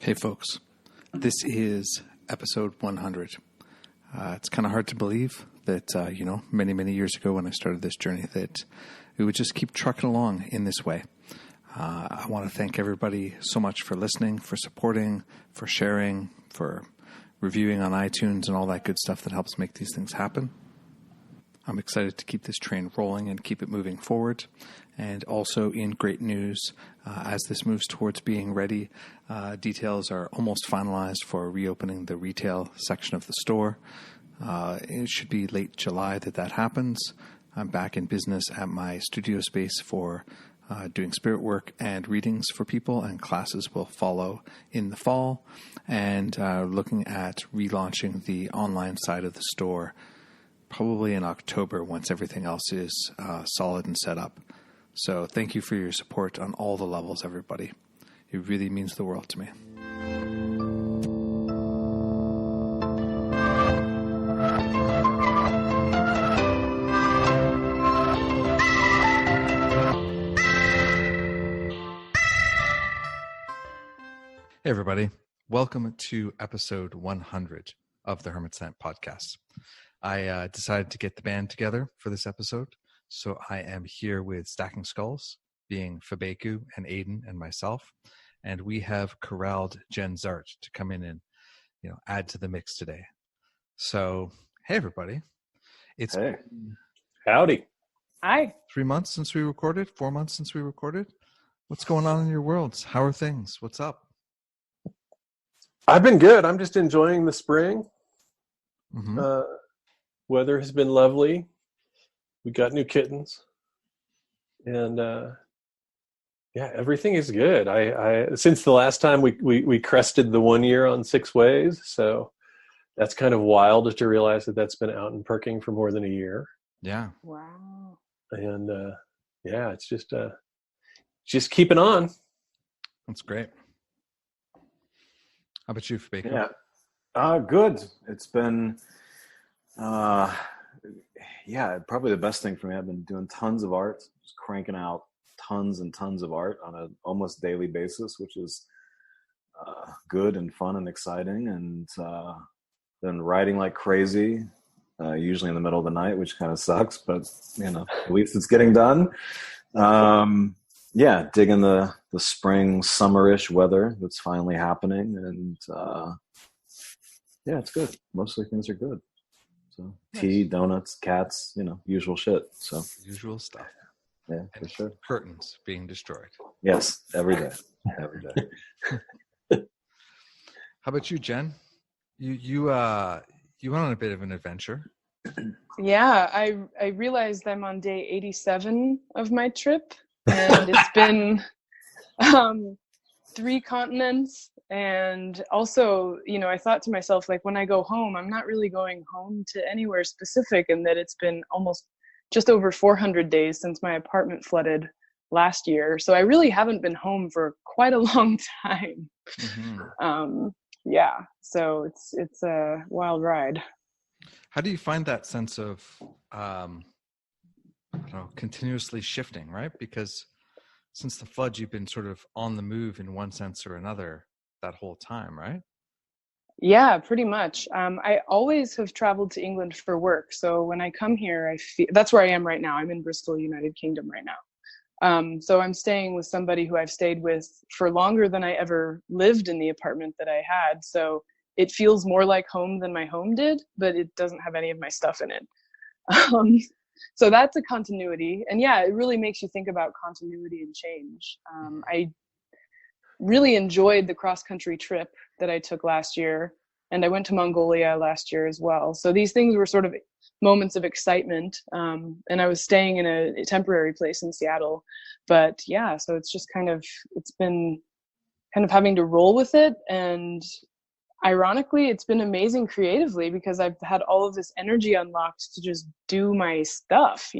Hey folks, this is episode 100. It's kind of hard to believe that, many, many years ago when I started this journey that we would just keep trucking along in this way. I want to thank everybody so much for listening, for supporting, for sharing, for reviewing on iTunes and all that good stuff that helps make these things happen. I'm excited to keep this train rolling and keep it moving forward. And also in great news, as this moves towards being ready, details are almost finalized for reopening the retail section of the store. It should be late July that happens. I'm back in business at my studio space for doing spirit work and readings for people, and classes will follow in the fall. And looking at relaunching the online side of the store probably in October once everything else is solid and set up. So thank you for your support on all the levels, everybody. It really means the world to me. Hey, everybody. Welcome to episode 100 of the Hermit podcast. I decided to get the band together for this episode. So I am here with Stacking Skulls, being Fabeku and Aidan and myself. And we have corralled Jen Zhart to come in and, add to the mix today. So, hey, everybody. It's Howdy. Hi. 3 months since we recorded, 4 months since we recorded. What's going on in your worlds? How are things? What's up? I've been good. I'm just enjoying the spring. Mm-hmm. Weather has been lovely. We got new kittens, and everything is good. I since the last time we crested the 1 year on 6 ways, so that's kind of wild to realize that's been out and perking for more than a year. Yeah. Wow. And it's just keeping on. That's great. How about you, Fabeku? Yeah. Good. It's been probably the best thing for me. I've been doing tons of art, just cranking out tons and tons of art on an almost daily basis, which is good and fun and exciting. And been writing like crazy, usually in the middle of the night, which kind of sucks, but at least it's getting done. Digging the spring, summerish weather that's finally happening, and it's good. Mostly things are good. So nice. Tea, donuts, cats, usual shit. So usual stuff. Yeah, for sure. Curtains being destroyed. Yes, every day. Every day. How about you, Jen? You went on a bit of an adventure. Yeah, I realized I'm on day 87 of my trip, and it's been 3 continents. And also, I thought to myself, like, when I go home, I'm not really going home to anywhere specific, and that it's been almost just over 400 days since my apartment flooded last year. So I really haven't been home for quite a long time. Mm-hmm. So it's a wild ride. How do you find that sense of, continuously shifting, right? Because since the flood, you've been sort of on the move in one sense or another that whole time, right? Yeah, pretty much. I always have traveled to England for work. So when I come here, that's where I am right now. I'm in Bristol, United Kingdom right now. So I'm staying with somebody who I've stayed with for longer than I ever lived in the apartment that I had. So it feels more like home than my home did, but it doesn't have any of my stuff in it. So that's a continuity. And it really makes you think about continuity and change. I really enjoyed the cross-country trip that I took last year, and I went to Mongolia last year as well. So these things were sort of moments of excitement, and I was staying in a temporary place in Seattle. But so it's been kind of having to roll with it, and ironically, it's been amazing creatively because I've had all of this energy unlocked to just do my stuff,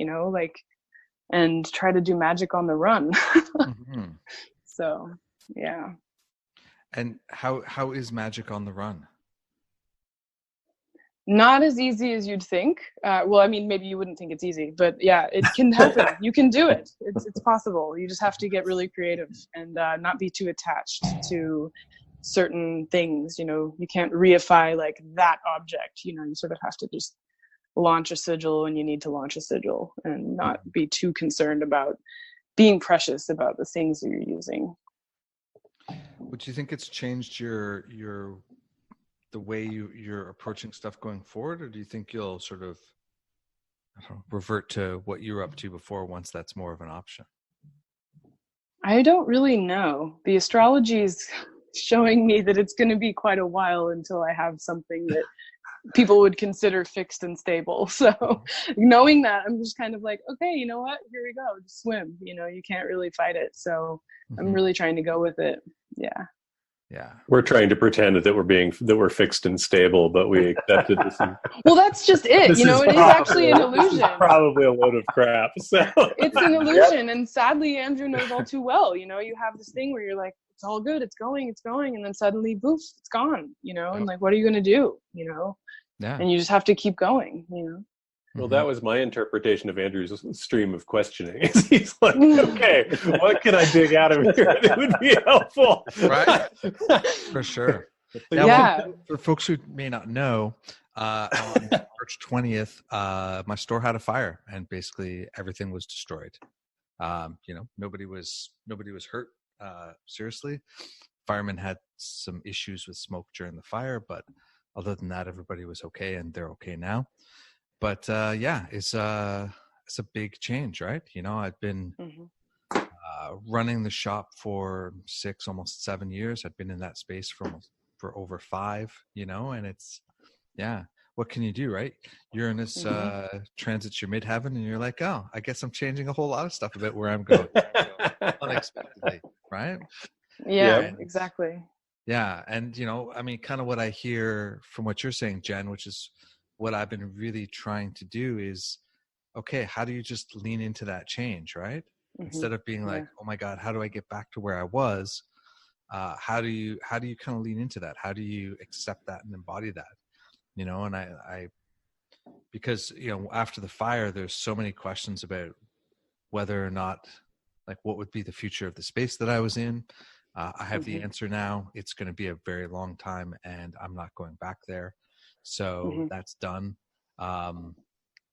and try to do magic on the run. Mm-hmm. So, yeah. And how is magic on the run? Not as easy as you'd think. Well, I mean, maybe you wouldn't think it's easy, but it can happen. You can do it. It's possible. You just have to get really creative and not be too attached to certain things. You can't reify like that object. You sort of have to just launch a sigil when you need to launch a sigil, and not be too concerned about being precious about the things that you're using. Would you think it's changed the way you're approaching stuff going forward, or do you think you'll sort of revert to what you were up to before once that's more of an option? I don't really know. The astrology is showing me that it's going to be quite a while until I have something that people would consider fixed and stable. So knowing that, I'm just kind of like, okay, you know what? Here we go. Just swim. You can't really fight it. So I'm really trying to go with it. Yeah. Yeah. We're trying to pretend that we're fixed and stable, but we accepted this. Well, that's just it. It is actually an illusion. Probably a load of crap. So it's an illusion. And sadly, Andrew knows all too well. You have this thing where you're like, it's all good. It's going. And then suddenly, boof, it's gone, and like, what are you going to do? Yeah. And you just have to keep going, Well, that was my interpretation of Andrew's stream of questioning. He's like, okay, what can I dig out of here that would be helpful? Right? For sure. Now, yeah. For folks who may not know, on March 20th, my store had a fire, and basically everything was destroyed. Nobody was hurt seriously. Firemen had some issues with smoke during the fire, but other than that, everybody was okay, and they're okay now. But it's a big change, right? I'd been running the shop for 6, almost 7 years. I'd been in that space for over 5, and it's, what can you do, right? Uranus transits your midheaven, and you're like, oh, I guess I'm changing a whole lot of stuff about where I'm going unexpectedly, right? Yeah, exactly. Yeah, and kind of what I hear from what you're saying, Jen, which is what I've been really trying to do is, okay, how do you just lean into that change, right? Instead of being like, oh my God, how do I get back to where I was? How do you kind of lean into that? How do you accept that and embody that? And I because, after the fire, there's so many questions about whether or not, like, what would be the future of the space that I was in. I have the answer now. It's going to be a very long time, and I'm not going back there. So that's done. What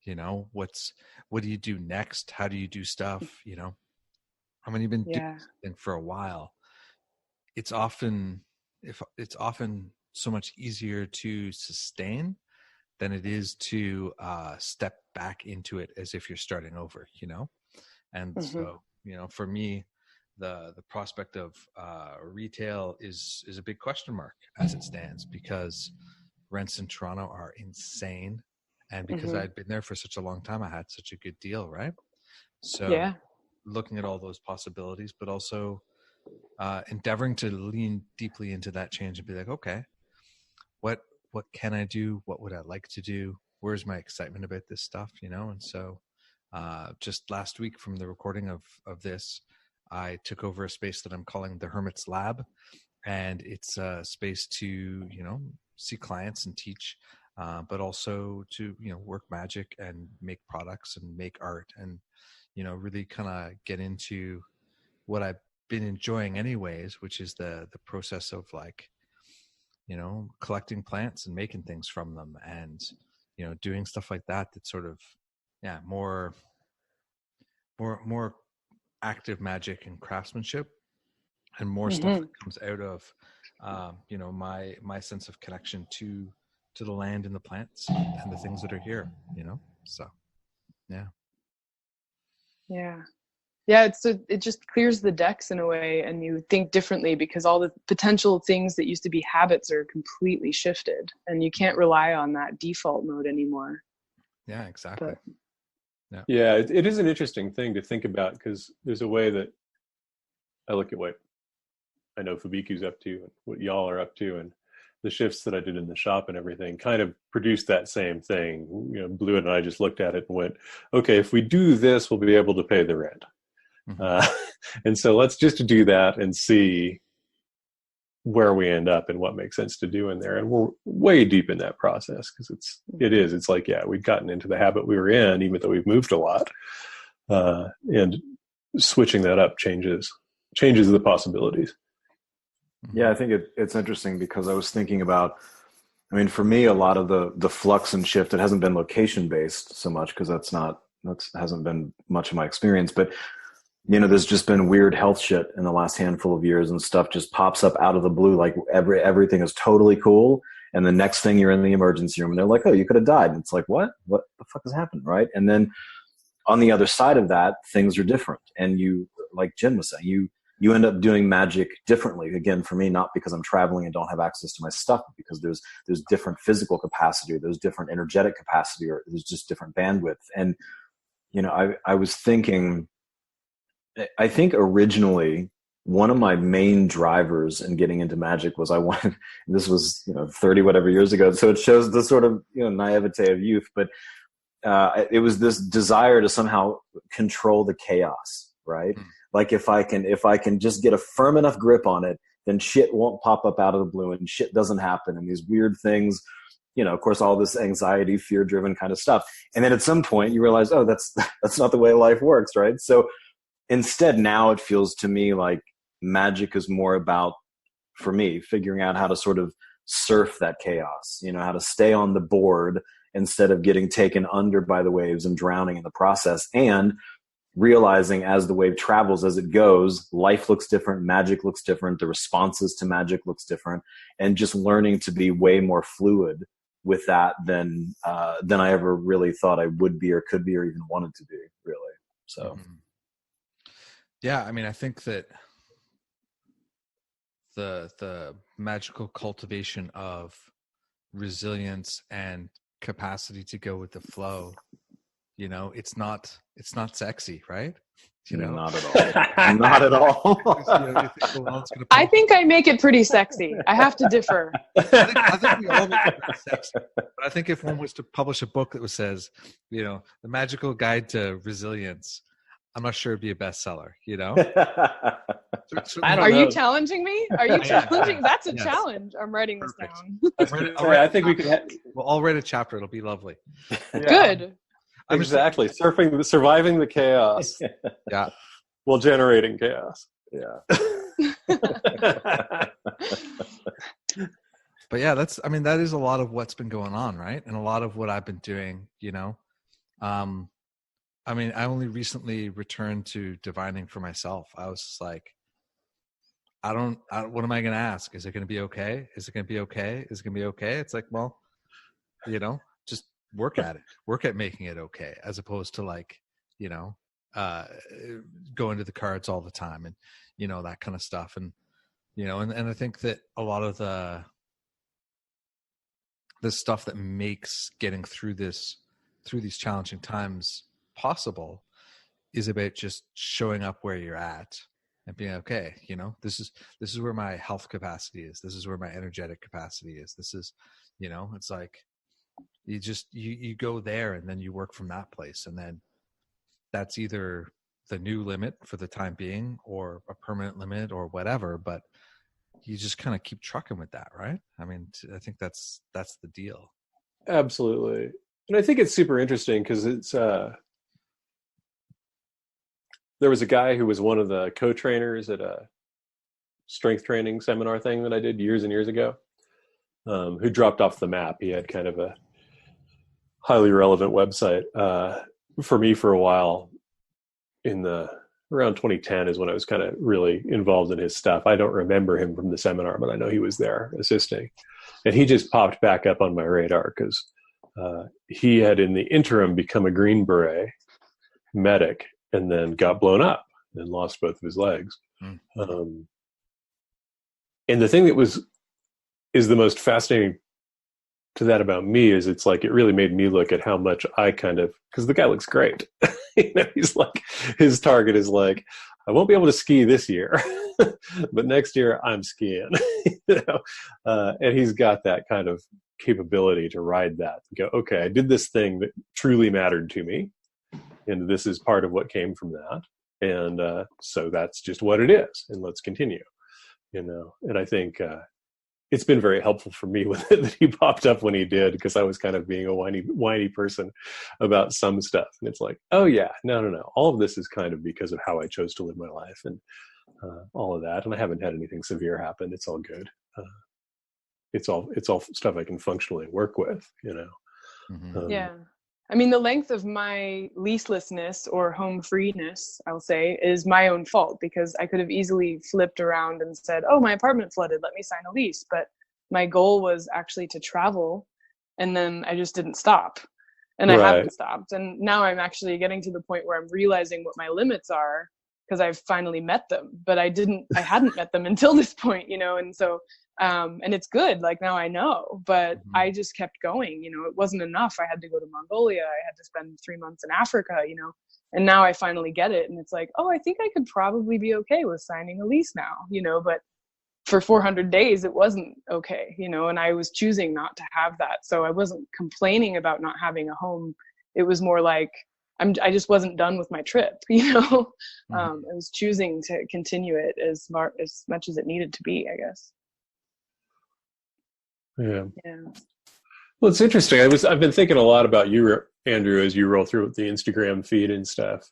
do you do next? How do you do stuff? I mean, you've been doing something for a while. It's often so much easier to sustain than it is to step back into it as if you're starting over, And so, for me, the prospect of retail is a big question mark as it stands, because rents in Toronto are insane, and because I'd been there for such a long time, I had such a good deal, right? So looking at all those possibilities, but also endeavoring to lean deeply into that change and be like, okay, what can I do? What would I like to do? Where's my excitement about this stuff? And so just last week, from the recording of this, I took over a space that I'm calling the Hermit's Lab, and it's a space to, see clients and teach, but also to, work magic and make products and make art and, really kind of get into what I've been enjoying anyways, which is the process of, like, collecting plants and making things from them, and, doing stuff like that. That's sort of, more active magic and craftsmanship, and more stuff that comes out of, my sense of connection to the land and the plants and the things that are here, so, it just clears the decks in a way, and you think differently, because all the potential things that used to be habits are completely shifted, and you can't rely on that default mode anymore. Yeah, exactly. It is an interesting thing to think about, because there's a way that I look at what I know Fabeku's up to and what y'all are up to, and the shifts that I did in the shop and everything kind of produced that same thing. Blewett and I just looked at it and went, okay, if we do this, we'll be able to pay the rent. And so let's just do that and see where we end up and what makes sense to do in there. And we're way deep in that process, because it's like, we'd gotten into the habit we were in, even though we've moved a lot, and switching that up changes the possibilities. Yeah, I think it's interesting because I was thinking about, I mean, for me, a lot of the flux and shift, it hasn't been location based so much because that hasn't been much of my experience. But, there's just been weird health shit in the last handful of years, and stuff just pops up out of the blue. Like everything is totally cool. And the next thing you're in the emergency room and they're like, oh, you could have died. And it's like, what the fuck has happened? Right. And then on the other side of that, things are different. And you, like Jen was saying, you end up doing magic differently. Again, for me, not because I'm traveling and don't have access to my stuff, but because there's different physical capacity, or there's different energetic capacity, or there's just different bandwidth. And, I was thinking, I think originally one of my main drivers in getting into magic was this was, 30 whatever years ago. So it shows the sort of, naivete of youth, but it was this desire to somehow control the chaos, right? Like if I can just get a firm enough grip on it, then shit won't pop up out of the blue and shit doesn't happen. And these weird things, of course, all this anxiety, fear driven kind of stuff. And then at some point you realize, oh, that's not the way life works. Right. So instead, now it feels to me like magic is more about, for me, figuring out how to sort of surf that chaos, how to stay on the board instead of getting taken under by the waves and drowning in the process, and realizing as the wave travels, as it goes, life looks different, magic looks different, the responses to magic looks different, and just learning to be way more fluid with that than I ever really thought I would be or could be or even wanted to be, really. So. Yeah, I mean, I think that the magical cultivation of resilience and capacity to go with the flow, it's not sexy, right? Not at all. Not at all. I think I make it pretty sexy. I have to differ. I think we all make it pretty sexy. But I think if one was to publish a book that says, the magical guide to resilience, I'm not sure it'd be a bestseller, Are you challenging me? Are you challenging? That's a challenge. I'm writing this down. I think we could. We'll all write a chapter. It'll be lovely. Yeah. Good. Exactly. Surviving the chaos. Yeah. While generating chaos. Yeah. But yeah, that is a lot of what's been going on, right? And a lot of what I've been doing, I only recently returned to divining for myself. I was just like, what am I going to ask? Is it going to be okay? Is it going to be okay? Is it going to be okay? It's like, well, just work at it. Work at making it okay, as opposed to like, going to the cards all the time and, that kind of stuff. And, and I think that a lot of the stuff that makes getting through these challenging times possible is about just showing up where you're at and being okay. This is where my health capacity is. This is where my energetic capacity is. This is, it's like you go there and then you work from that place, and then that's either the new limit for the time being or a permanent limit or whatever, but you just kind of keep trucking with that, right? I mean, I think that's the deal. Absolutely. And I think it's super interesting because it's there was a guy who was one of the co-trainers at a strength training seminar thing that I did years and years ago, who dropped off the map. He had kind of a highly relevant website for me for a while. Around 2010 is when I was kind of really involved in his stuff. I don't remember him from the seminar, but I know he was there assisting. And he just popped back up on my radar because he had in the interim become a Green Beret medic and then got blown up and lost both of his legs. And the thing that is the most fascinating to that about me is it's like it really made me look at how much I because the guy looks great. He's like, his target is like, I won't be able to ski this year, but next year I'm skiing. And he's got that kind of capability to ride that and go, okay, I did this thing that truly mattered to me, and this is part of what came from that, and so that's just what it is, and let's continue. And I think it's been very helpful for me with it that he popped up when he did, because I was kind of being a whiny person about some stuff. And it's like, oh yeah, no. All of this is kind of because of how I chose to live my life. And all of that. And I haven't had anything severe happen. It's all good. It's all stuff I can functionally work with, you know? Mm-hmm. Yeah. I mean, the length of my leaselessness or home freeness, I'll say, is my own fault, because I could have easily flipped around and said, oh, my apartment flooded, let me sign a lease. But my goal was actually to travel, and then I just didn't stop. And I haven't stopped. And now I'm actually getting to the point where I'm realizing what my limits are, because I've finally met them. But I hadn't met them until this point, you know? And so, and it's good. Like, now I know, but I just kept going, you know, it wasn't enough. I had to go to Mongolia. I had to spend 3 months in Africa, you know, and now I finally get it. And it's like, oh, I think I could probably be okay with signing a lease now, you know, but for 400 days, it wasn't okay, you know, and I was choosing not to have that. So I wasn't complaining about not having a home. It was more like, I just wasn't done with my trip, you know. I was choosing to continue it as much as it needed to be, I guess. Yeah. Yeah. Well, it's interesting. I've been thinking a lot about you, Andrew, as you roll through the Instagram feed and stuff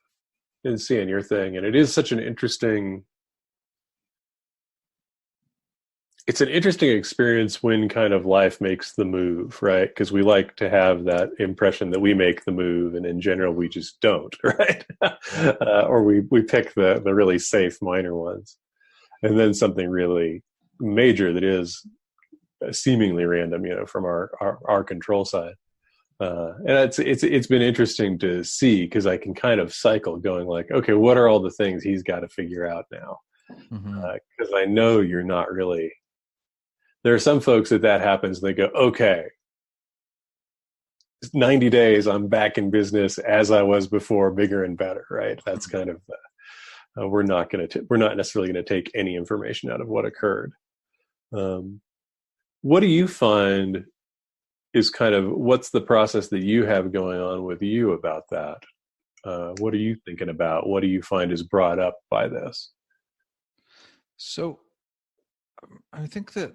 and seeing your thing. And it is such an interesting experience when kind of life makes the move, right? Because we like to have that impression that we make the move, and in general, we just don't, right? Or we pick the really safe minor ones. And then something really major that is seemingly random, you know, from our control side. And it's been interesting to see, because I can kind of cycle going like, okay, what are all the things he's got to figure out now? Because I know you're not really. There are some folks that happens, and they go, okay, 90 days, I'm back in business as I was before, bigger and better, right? That's kind of, we're not necessarily going to take any information out of what occurred. What do you find is kind of, what's the process that you have going on with you about that? What are you thinking about? What do you find is brought up by this? So I think that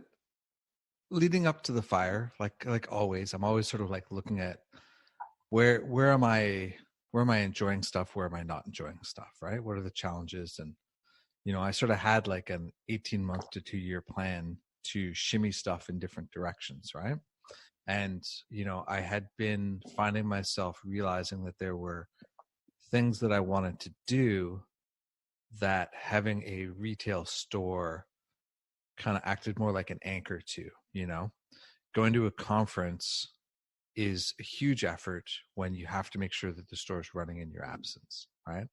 leading up to the fire, like always, I'm always sort of like looking at where am I enjoying stuff? Where am I not enjoying stuff? Right? What are the challenges? And, you know, I sort of had like an 18-month to 2-year plan to shimmy stuff in different directions. Right. And, you know, I had been finding myself realizing that there were things that I wanted to do that having a retail store kind of acted more like an anchor to, you know. Going to a conference is a huge effort when you have to make sure that the store is running in your absence, right?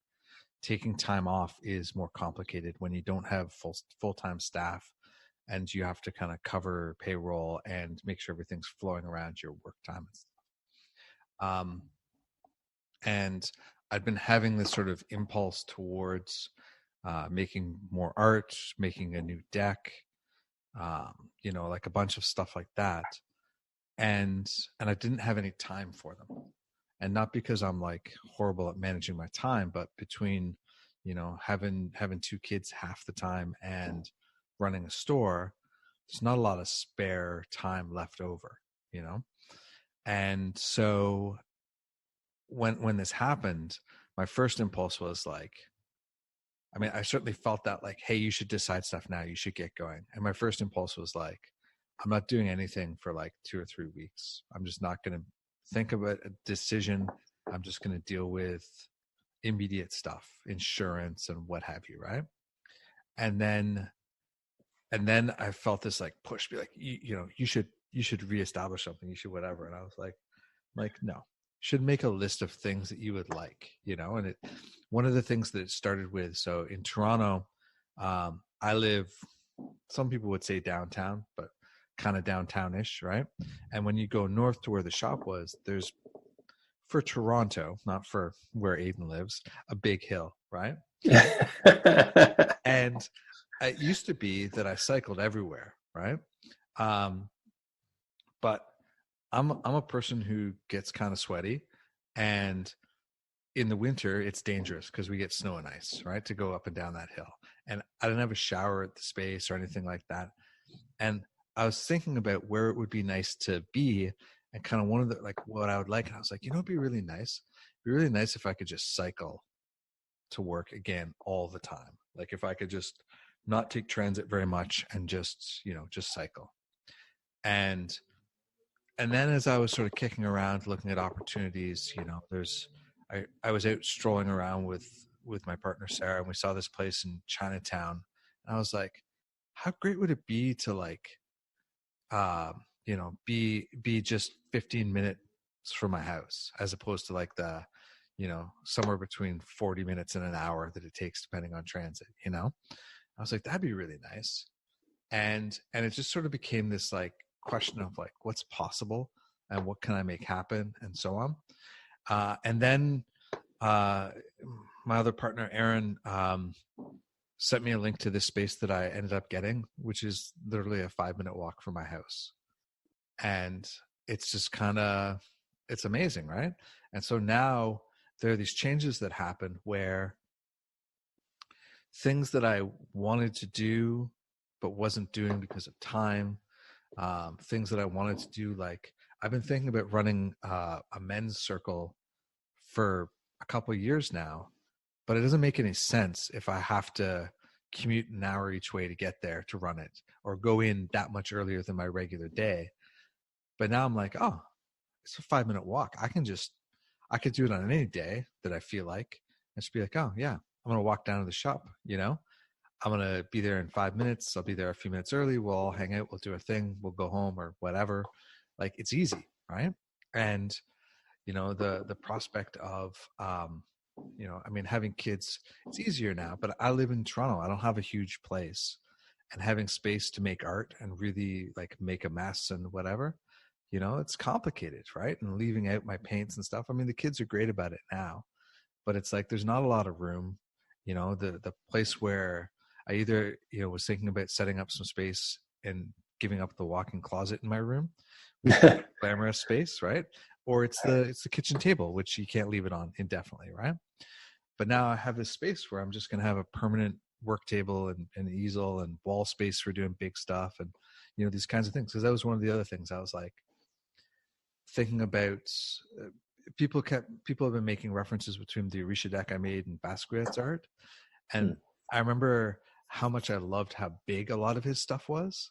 Taking time off is more complicated when you don't have full-time staff, and you have to kind of cover payroll and make sure everything's flowing around your work time and stuff. And I'd been having this sort of impulse towards making more art, making a new deck, you know, like a bunch of stuff like that. And I didn't have any time for them. And not because I'm like horrible at managing my time, but between, you know, having 2 kids half the time and running a store, there's not a lot of spare time left over, you know? And so when this happened, my first impulse was like, I mean, I certainly felt that like, hey, you should decide stuff now. You should get going. And my first impulse was like, I'm not doing anything for like 2 or 3 weeks. I'm just not going to think about a decision. I'm just going to deal with immediate stuff, insurance and what have you, right? And then I felt this like push, be like, you know, you should reestablish something. You should whatever. And I was like, no. Should make a list of things that you would like, you know. And one of the things that it started with, so in Toronto, I live, some people would say downtown, but kind of downtownish, right? And when you go north to where the shop was, there's, for Toronto, not for where Aidan lives, a big hill, right? And it used to be that I cycled everywhere, right? But I'm a person who gets kind of sweaty, and in the winter it's dangerous because we get snow and ice, right, to go up and down that hill. And I didn't have a shower at the space or anything like that. And I was thinking about where it would be nice to be, and kind of one of the, like, what I would like. And I was like, you know, it'd be really nice. It'd be really nice if I could just cycle to work again all the time, Like if I could just not take transit very much and just, just cycle. And then as I was sort of kicking around, looking at opportunities, I was out strolling around with my partner, Sarah, and we saw this place in Chinatown. And I was like, how great would it be to like, be just 15 minutes from my house, as opposed to like the, somewhere between 40 minutes and an hour that it takes depending on transit, I was like, that'd be really nice. And it just sort of became this like question of like, what's possible and what can I make happen and so on. And then my other partner, Aaron, sent me a link to this space that I ended up getting, which is literally a 5-minute walk from my house. And it's just it's amazing, right? And so now there are these changes that happen where things that I wanted to do but wasn't doing because of time, things that I wanted to do, like I've been thinking about running a men's circle for a couple of years now, but it doesn't make any sense if I have to commute an hour each way to get there to run it, or go in that much earlier than my regular day. But now I'm like, oh, it's a 5-minute walk. I could do it on any day that I feel like. And just be like, oh yeah, I'm going to walk down to the shop, I'm going to be there in 5 minutes. I'll be there a few minutes early. We'll all hang out. We'll do our thing. We'll go home or whatever. Like it's easy. Right. And, the prospect of, having kids, it's easier now, but I live in Toronto. I don't have a huge place, and having space to make art and really like make a mess and whatever, it's complicated. Right. And leaving out my paints and stuff. I mean, the kids are great about it now, but it's like, there's not a lot of room, the place where I either, was thinking about setting up some space and giving up the walk-in closet in my room, glamorous space, right? Or it's the kitchen table, which you can't leave it on indefinitely, right? But now I have this space where I'm just going to have a permanent work table and an easel and wall space for doing big stuff and, these kinds of things. Because that was one of the other things I was like thinking about. People have been making references between the Orisha deck I made and Basquiat's art. And I remember how much I loved how big a lot of his stuff was.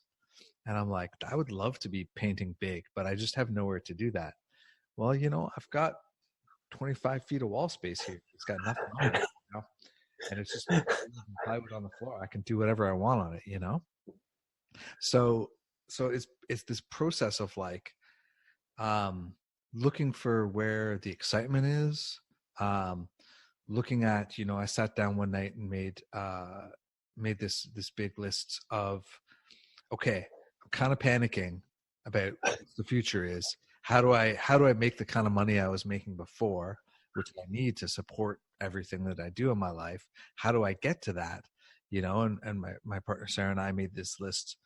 And I'm like, I would love to be painting big, but I just have nowhere to do that. Well, I've got 25 feet of wall space here. It's got nothing on it, and it's just plywood on the floor. I can do whatever I want on it, So it's this process of like, looking for where the excitement is, looking at, I sat down one night and made this big list of, okay, I'm kind of panicking about what the future is. How do I make the kind of money I was making before, which I need to support everything that I do in my life? How do I get to that? And my partner Sarah and I made this list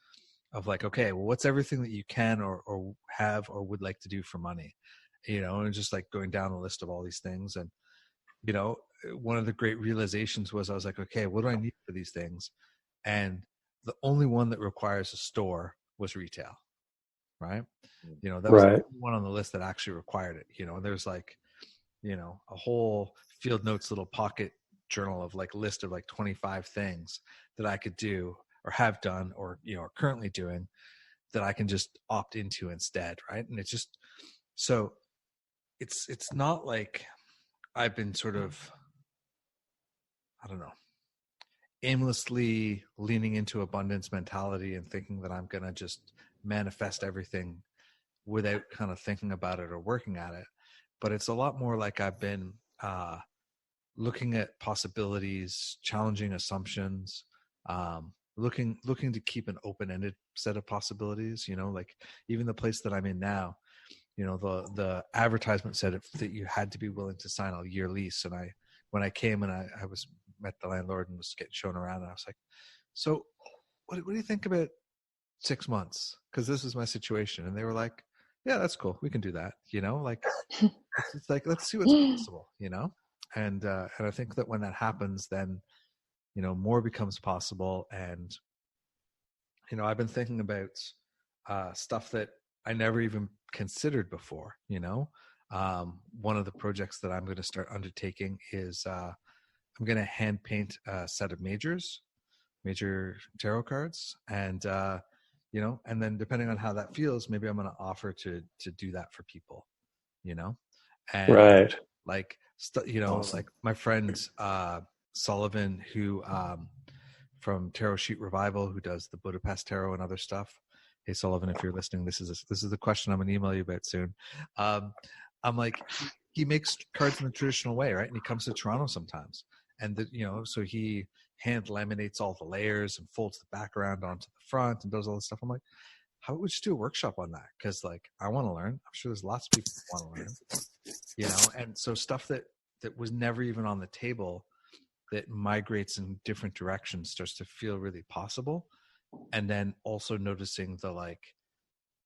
of like, okay, well, what's everything that you can or have or would like to do for money? And just like going down the list of all these things. And, one of the great realizations was I was like, okay, what do I need for these things? And the only one that requires a store was retail, right? That was the one on the list that actually required it. And there's like, a whole field notes little pocket journal of like list of like 25 things that I could do or have done or, are currently doing that I can just opt into instead. Right. And it's just, so it's not like I've been sort of, I don't know, aimlessly leaning into abundance mentality and thinking that I'm going to just manifest everything without kind of thinking about it or working at it. But it's a lot more like I've been looking at possibilities, challenging assumptions, looking to keep an open-ended set of possibilities, like even the place that I'm in now, the advertisement said that you had to be willing to sign a year lease. And when I came and I met the landlord and was getting shown around, and I was like, so what do you think about 6 months? Because this is my situation. And they were like, yeah, that's cool. We can do that. Like, it's like, let's see what's possible, And I think that when that happens, then, more becomes possible. And, I've been thinking about stuff that I never even considered before, One of the projects that I'm going to start undertaking is I'm going to hand paint a set of major tarot cards, and and then depending on how that feels, maybe I'm going to offer to do that for people, and Right. like Awesome. like my friend Sullivan, who from Tarot Sheet Revival, who does the Budapest Tarot and other stuff. Hey Sullivan, if you're listening, this is the question I'm going to email you about soon. I'm like, he makes cards in the traditional way, right? And he comes to Toronto sometimes, and so he hand laminates all the layers and folds the background onto the front and does all this stuff. I'm like, how would you do a workshop on that? Because I want to learn. I'm sure there's lots of people who want to learn, and so stuff that was never even on the table that migrates in different directions starts to feel really possible. And then also noticing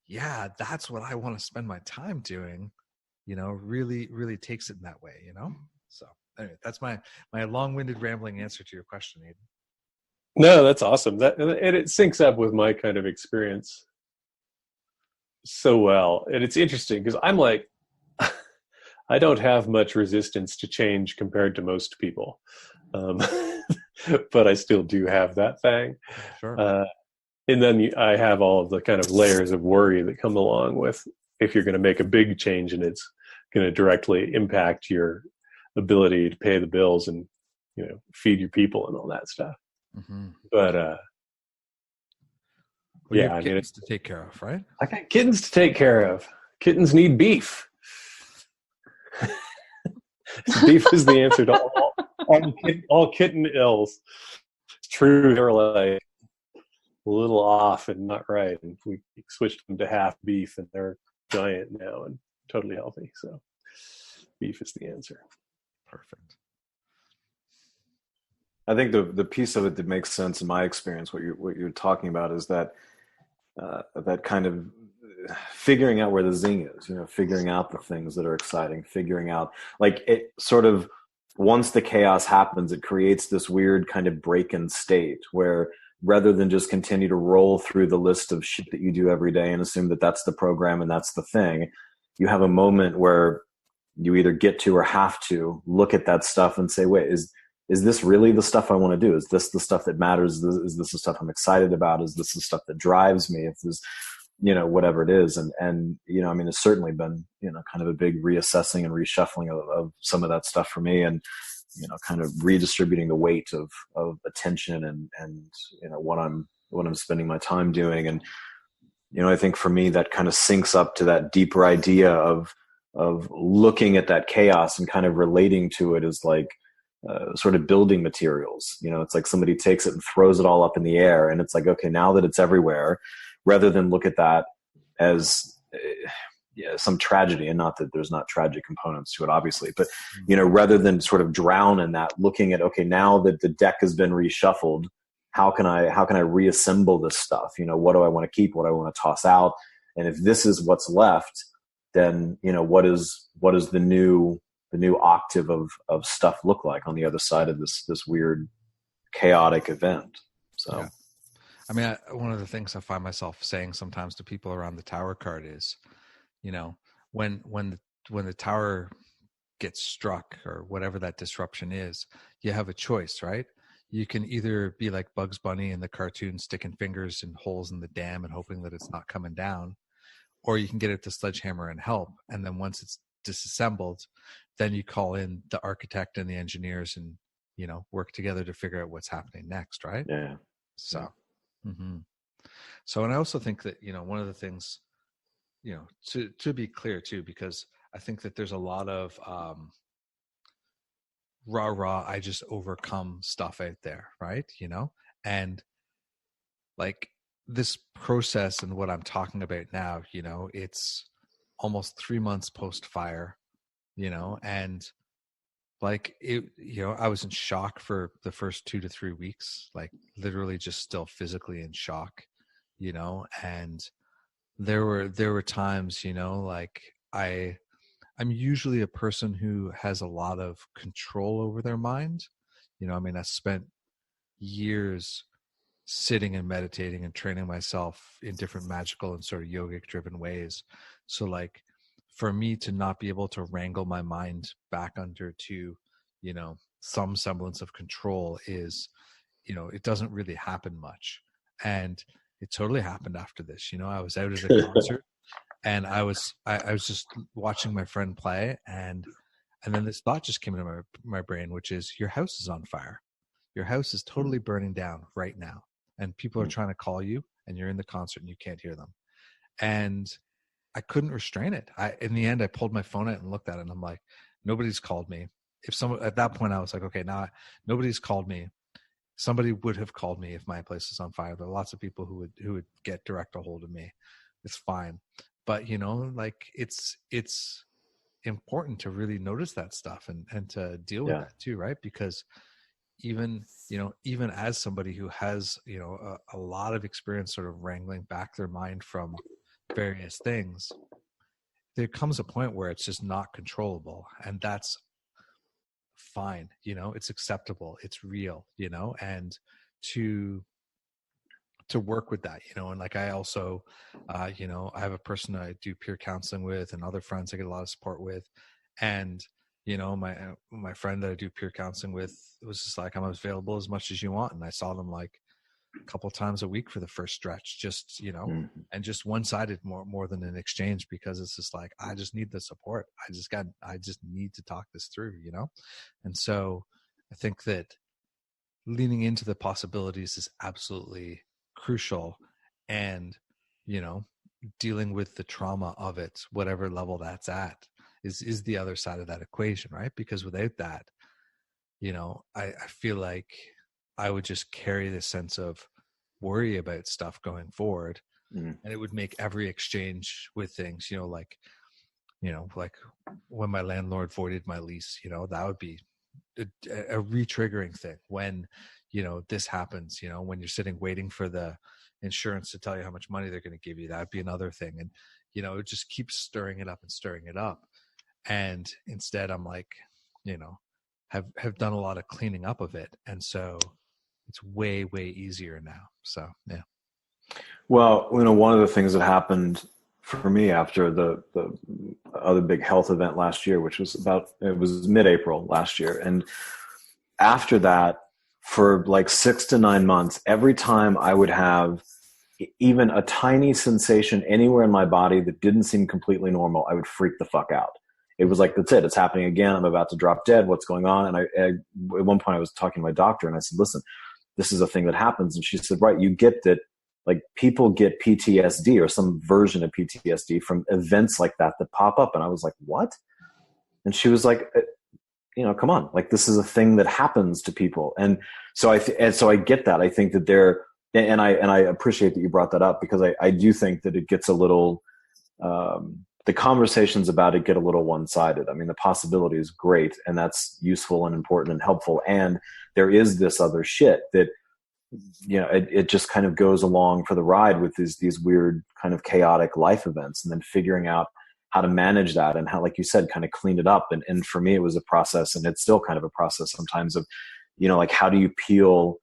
yeah, that's what I want to spend my time doing, really, really takes it in that way, So anyway, that's my long-winded rambling answer to your question, Aidan. No, that's awesome. And it syncs up with my kind of experience so well. And it's interesting because I'm like, I don't have much resistance to change compared to most people. But I still do have that thing. Sure. And then I have all of the kind of layers of worry that come along with if you're going to make a big change and it's going to directly impact your ability to pay the bills and, feed your people and all that stuff. Mm-hmm. But, you have kittens to take care of, right? I got kittens to take care of. Kittens need beef. Beef is the answer to all kitten ills. It's true. They're like a little off and not right. And we switched them to half beef and they're giant now and totally healthy. So beef is the answer. Perfect. I think the piece of it that makes sense in my experience, what you're talking about, is that that kind of figuring out where the zing is, figuring out the things that are exciting, figuring out it sort of, once the chaos happens, it creates this weird kind of break-in state where rather than just continue to roll through the list of shit that you do every day and assume that that's the program and that's the thing, you have a moment where you either get to or have to look at that stuff and say, wait, is this really the stuff I want to do? Is this the stuff that matters? Is this the stuff I'm excited about? Is this the stuff that drives me? If there's, whatever it is. And, I mean, it's certainly been, kind of a big reassessing and reshuffling of some of that stuff for me, and, kind of redistributing the weight of attention and, what I'm spending my time doing. And, I think for me, that kind of syncs up to that deeper idea of looking at that chaos and kind of relating to it as sort of building materials. It's like somebody takes it and throws it all up in the air, and it's like, okay, now that it's everywhere, rather than look at that as some tragedy, and not that there's not tragic components to it, obviously, but rather than sort of drown in that, looking at, okay, now that the deck has been reshuffled, how can I reassemble this stuff? What do I want to keep? What do I want to toss out? And if this is what's left, then what is the new octave of stuff look like on the other side of this weird chaotic event? So, yeah. I mean, one of the things I find myself saying sometimes to people around the tower card is, when the tower gets struck or whatever that disruption is, you have a choice, right? You can either be like Bugs Bunny in the cartoon, sticking fingers in holes in the dam and hoping that it's not coming down, or you can get it to sledgehammer and help. And then once it's disassembled, then you call in the architect and the engineers and, work together to figure out what's happening next, right? Yeah. So, mm-hmm. So, and I also think that, one of the things, to be clear too, because I think that there's a lot of I just overcome stuff out there, right? And this process and what I'm talking about now, it's almost 3 months post fire, and I was in shock for the first 2 to 3 weeks, literally just still physically in shock, and there were times, I'm usually a person who has a lot of control over their mind. I spent years sitting and meditating and training myself in different magical and sort of yogic driven ways. So for me to not be able to wrangle my mind back under to, some semblance of control is, it doesn't really happen much. And it totally happened after this. I was out at a concert and I was just watching my friend play, and then this thought just came into my brain, which is, your house is on fire. Your house is totally burning down right now. And people are trying to call you, and you're in the concert and you can't hear them. And I couldn't restrain it. In the end, I pulled my phone out and looked at it, and I'm like, nobody's called me. If someone, at that point, I was like, okay, now nobody's called me. Somebody would have called me if my place is on fire. There are lots of people who would get direct a hold of me. It's fine. But, like it's important to really notice that stuff and to deal with that too, right? Because even as somebody who has, a lot of experience sort of wrangling back their mind from various things, there comes a point where it's just not controllable, and that's fine. It's acceptable, it's real, and to work with that, and like I also I have a person I do peer counseling with, and other friends I get a lot of support with, and my friend that I do peer counseling with, it was just like, I'm available as much as you want. And I saw them like a couple of times a week for the first stretch, just, and just one-sided more than an exchange, because it's just like, I just need the support. I just need to talk this through, And so I think that leaning into the possibilities is absolutely crucial, and, dealing with the trauma of it, whatever level that's at, is the other side of that equation, right? Because without that, I feel like I would just carry this sense of worry about stuff going forward, and it would make every exchange with things, like when my landlord voided my lease, that would be a re-triggering thing. When, this happens, when you're sitting waiting for the insurance to tell you how much money they're going to give you, that'd be another thing. And, it just keeps stirring it up and stirring it up. And instead I'm like, have done a lot of cleaning up of it. And so it's way, way easier now. So, yeah. Well, one of the things that happened for me after the other big health event last year, which was it was mid-April last year. And after that, for like 6 to 9 months, every time I would have even a tiny sensation anywhere in my body that didn't seem completely normal, I would freak the fuck out. It was like, that's it. It's happening again. I'm about to drop dead. What's going on? And at one point I was talking to my doctor and I said, listen, this is a thing that happens. And she said, right, you get that, like, people get PTSD or some version of PTSD from events like that pop up. And I was like, what? And she was like, come on, like, this is a thing that happens to people. And so I get that. I think that and I appreciate that you brought that up, because I do think that it gets a little, the conversations about it get a little one-sided. I mean, the possibility is great, and that's useful and important and helpful. And there is this other shit that, it just kind of goes along for the ride with these weird kind of chaotic life events, and then figuring out how to manage that and how, like you said, kind of clean it up. And for me, it was a process, and it's still kind of a process sometimes of, like, how do you peel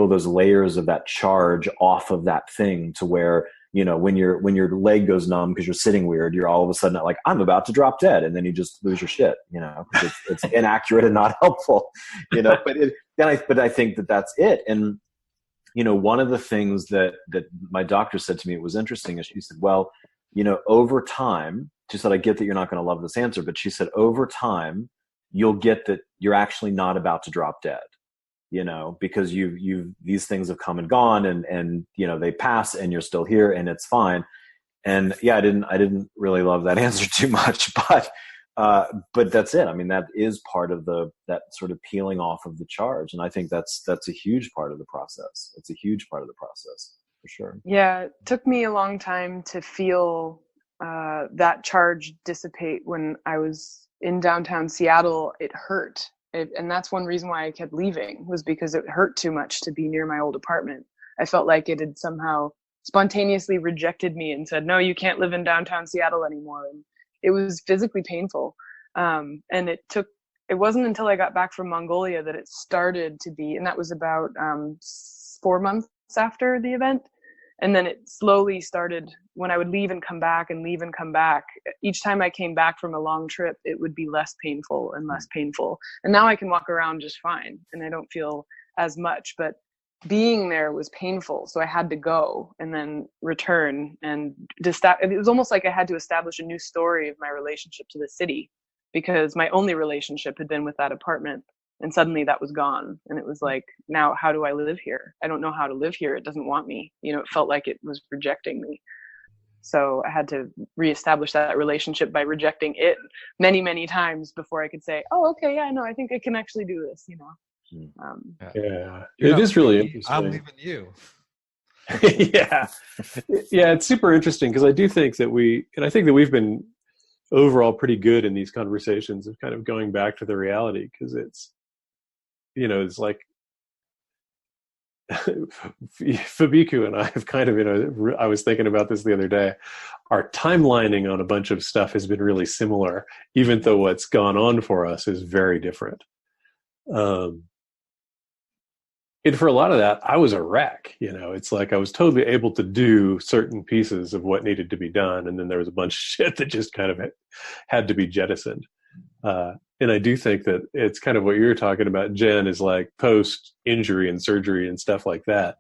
those layers of that charge off of that thing to where, when your leg goes numb because you're sitting weird, you're all of a sudden like, I'm about to drop dead. And then you just lose your shit, because it's inaccurate and not helpful, but I think that that's it. And, one of the things that my doctor said to me, it was interesting, is she said, well, over time, she said, I get that you're not going to love this answer, but she said, over time, you'll get that you're actually not about to drop dead. Because these things have come and gone, and they pass, and you're still here, and it's fine. And yeah, I didn't really love that answer too much, but that's it. I mean, that is part of that sort of peeling off of the charge. And I think that's a huge part of the process. It's a huge part of the process, for sure. Yeah. It took me a long time to feel that charge dissipate. When I was in downtown Seattle, it hurt. And that's one reason why I kept leaving, was because it hurt too much to be near my old apartment. I felt like it had somehow spontaneously rejected me and said, no, you can't live in downtown Seattle anymore. And it was physically painful. And it wasn't until I got back from Mongolia that it started to be, and that was about 4 months after the event. And then it slowly started when I would leave and come back and leave and come back. Each time I came back from a long trip, it would be less painful and less painful. And now I can walk around just fine and I don't feel as much, but being there was painful. So I had to go and then return, and it was almost like I had to establish a new story of my relationship to the city, because my only relationship had been with that apartment. And suddenly that was gone. And it was like, now how do I live here? I don't know how to live here. It doesn't want me. You know, it felt like it was rejecting me. So I had to reestablish that relationship by rejecting it many, many times before I could say, oh, okay, yeah, no, I think I can actually do this, you know? Yeah, it is really interesting. I'm leaving you. Yeah. Yeah, it's super interesting because I do think that I think that we've been overall pretty good in these conversations of kind of going back to the reality, because it's, you know, it's like Fabeku and I have kind of, you know, I was thinking about this the other day. Our timelining on a bunch of stuff has been really similar, even though what's gone on for us is very different. And for a lot of that, I was a wreck. You know, it's like I was totally able to do certain pieces of what needed to be done, and then there was a bunch of shit that just kind of had to be jettisoned. And I do think that it's kind of what you're talking about, Jen, is like post-injury and surgery and stuff like that.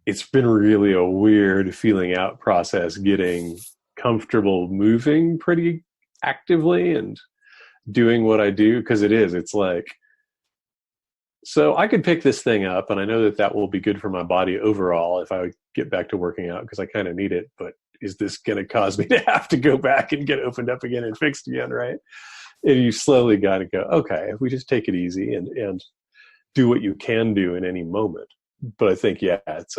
It's been really a weird feeling out process, getting comfortable moving pretty actively and doing what I do, because it's like, so I could pick this thing up, and I know that will be good for my body overall if I get back to working out, because I kind of need it, but is this going to cause me to have to go back and get opened up again and fixed again, right? And you slowly got to go, okay, if we just take it easy and do what you can do in any moment. But I think, yeah, it's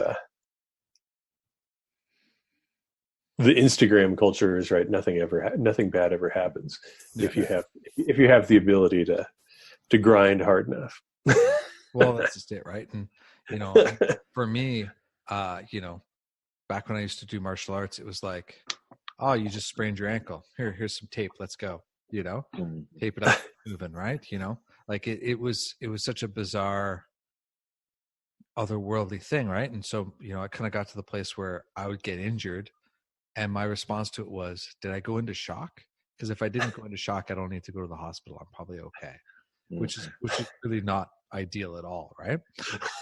the Instagram culture is right. Nothing bad ever happens if you have the ability to grind hard enough. Well, that's just it, right? And you know, for me, you know, back when I used to do martial arts, it was like, oh, you just sprained your ankle. Here's some tape. Let's go. You know, tape it up, moving, right? You know, like it was such a bizarre, otherworldly thing, right? And so, you know, I kind of got to the place where I would get injured, and my response to it was, did I go into shock? Because if I didn't go into shock, I don't need to go to the hospital. I'm probably okay. Which is really not ideal at all, right?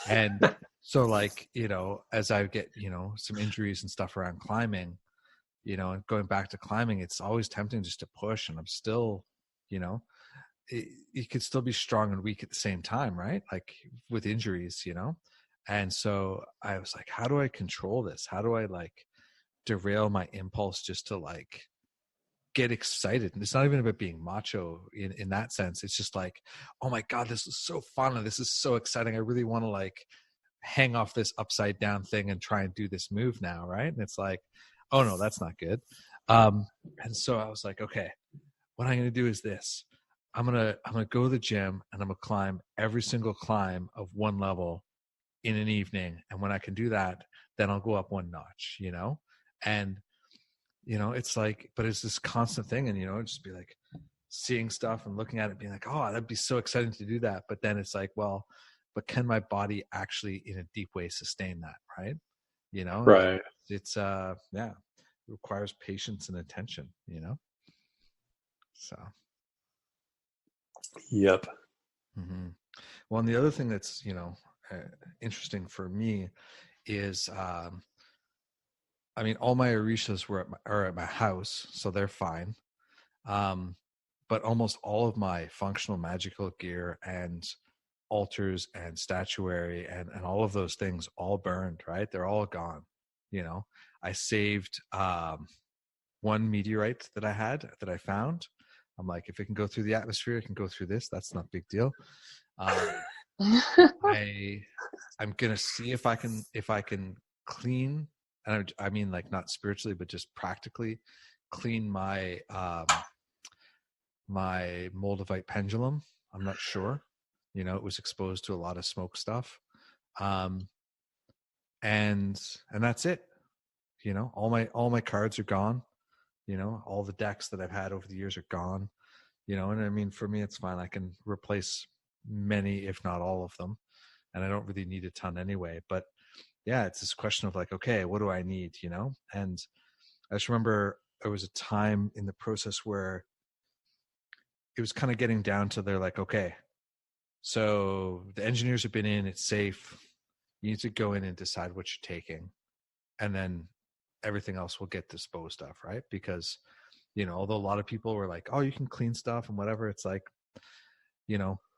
And so, like, you know, as I get, you know, some injuries and stuff around climbing, you know, and going back to climbing, it's always tempting just to push, and I'm still, you know, you could still be strong and weak at the same time, right? Like with injuries, you know. And so I was like, how do I control this? How do I like derail my impulse just to like get excited? And it's not even about being macho in that sense. It's just like, oh my God, this is so fun and this is so exciting. I really want to like hang off this upside down thing and try and do this move now, right? And it's like, oh no, that's not good. And so I was like, okay, what I'm going to do is this. I'm gonna go to the gym and I'm gonna climb every single climb of one level in an evening. And when I can do that, then I'll go up one notch, you know? And you know, it's like, but it's this constant thing, and you know, just be like seeing stuff and looking at it, being like, oh, that'd be so exciting to do that. But then it's like, well, but can my body actually, in a deep way, sustain that, right? You know, right? It's yeah, it requires patience and attention, you know. So, yep. Mm-hmm. Well, and the other thing that's, you know, interesting for me is, I mean, all my orishas are at my house, so they're fine. But almost all of my functional magical gear and altars and statuary and all of those things all burned, right? They're all gone. You know, I saved one meteorite that I found. I'm like, if it can go through the atmosphere, it can go through this. That's not a big deal. I'm gonna see if I can clean, and I mean like not spiritually, but just practically clean my my moldavite pendulum. I'm not sure. You know, it was exposed to a lot of smoke stuff, and that's it. You know, all my cards are gone. You know, all the decks that I've had over the years are gone. You know, and I mean, for me, it's fine. I can replace many, if not all of them, and I don't really need a ton anyway. But yeah, it's this question of like, okay, what do I need, And I just remember there was a time in the process where it was kind of getting down to, they're like, okay, so the engineers have been in, it's safe. You need to go in and decide what you're taking. And then everything else will get disposed of, right? Because, although a lot of people were like, oh, you can clean stuff and whatever, it's like,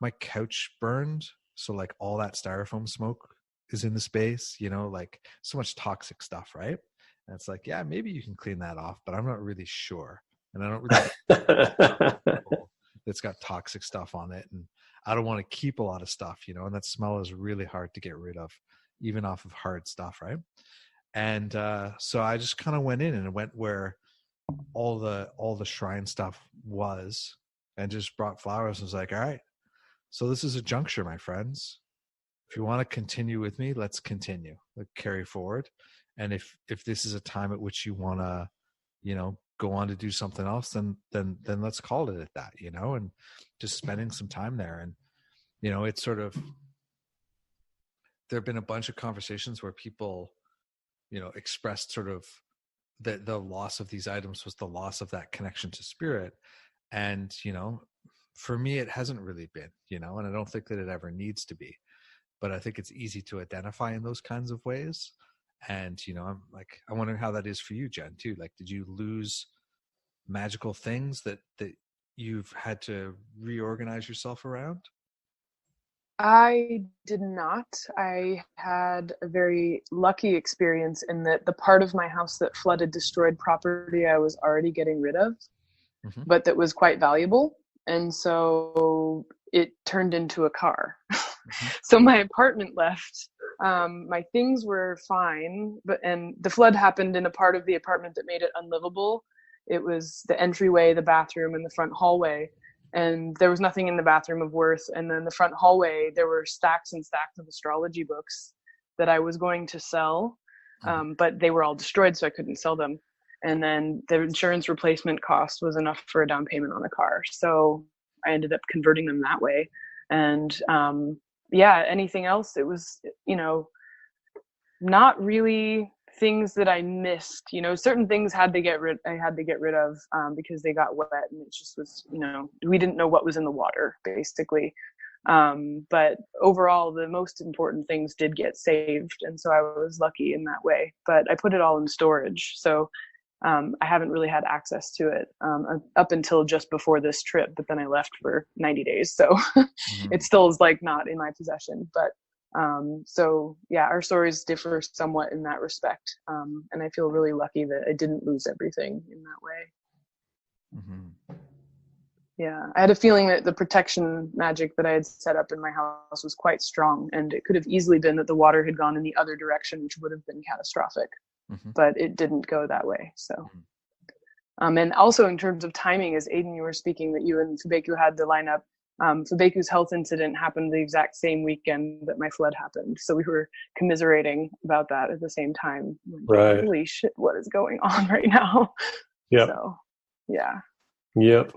my couch burned. So like all that styrofoam smoke is in the space, like so much toxic stuff, right? And it's like, yeah, maybe you can clean that off, but I'm not really sure. And I don't really that's got toxic stuff on it. And I don't want to keep a lot of stuff, and that smell is really hard to get rid of, even off of hard stuff, right? And so I just kind of went in and went where all the shrine stuff was, and just brought flowers and was like, all right, so this is a juncture, my friends. If you want to continue with me, let's continue. Let's carry forward. And if this is a time at which you want to, go on to do something else, then let's call it at that, and just spending some time there. And, it's sort of, there have been a bunch of conversations where people, expressed sort of the loss of these items was the loss of that connection to spirit. And, for me, it hasn't really been, and I don't think that it ever needs to be, but I think it's easy to identify in those kinds of ways. And, I'm like, I wonder how that is for you, Jen, too. Like, did you lose magical things that you've had to reorganize yourself around? I did not. I had a very lucky experience in that the part of my house that flooded destroyed property I was already getting rid of, but that was quite valuable. And so it turned into a car. So my apartment left. My things were fine, and the flood happened in a part of the apartment that made it unlivable. It was the entryway, the bathroom, and the front hallway. And there was nothing in the bathroom of worth. And then the front hallway, there were stacks and stacks of astrology books that I was going to sell, but they were all destroyed, so I couldn't sell them. And then the insurance replacement cost was enough for a down payment on a car. So I ended up converting them that way. And anything else, it was, not really things that I missed. Certain things I had to get rid of because they got wet, and it just was, we didn't know what was in the water, basically. But overall, the most important things did get saved, and so I was lucky in that way. But I put it all in storage, so I haven't really had access to it up until just before this trip. But then I left for 90 days, so it still is like not in my possession. But so yeah, our stories differ somewhat in that respect. And I feel really lucky that I didn't lose everything in that way. Yeah. I had a feeling that the protection magic that I had set up in my house was quite strong, and it could have easily been that the water had gone in the other direction, which would have been catastrophic, but it didn't go that way. So, and also in terms of timing, as Aidan, you were speaking that you and Fabeku had the lineup. Fabeku's health incident happened the exact same weekend that my flood happened. So we were commiserating about that at the same time. Right. Holy shit, what is going on right now? Yep. So, yeah. Yep.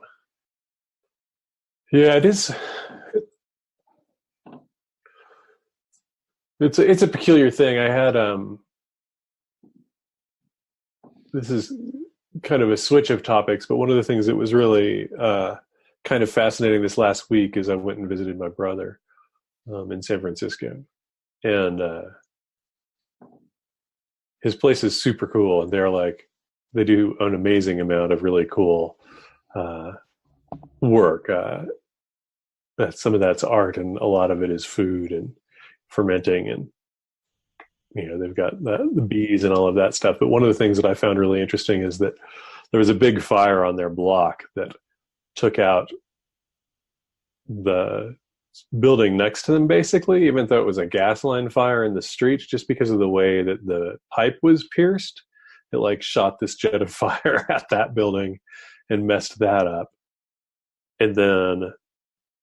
Yeah, it is. It's a peculiar thing. I had, this is kind of a switch of topics, but one of the things that was really, kind of fascinating this last week is I went and visited my brother in San Francisco, and his place is super cool, and they do an amazing amount of really cool work. Some of that's art, and a lot of it is food and fermenting, and they've got the bees and all of that stuff. But one of the things that I found really interesting is that there was a big fire on their block that took out the building next to them, basically, even though it was a gas line fire in the street, just because of the way that the pipe was pierced. It shot this jet of fire at that building and messed that up. And then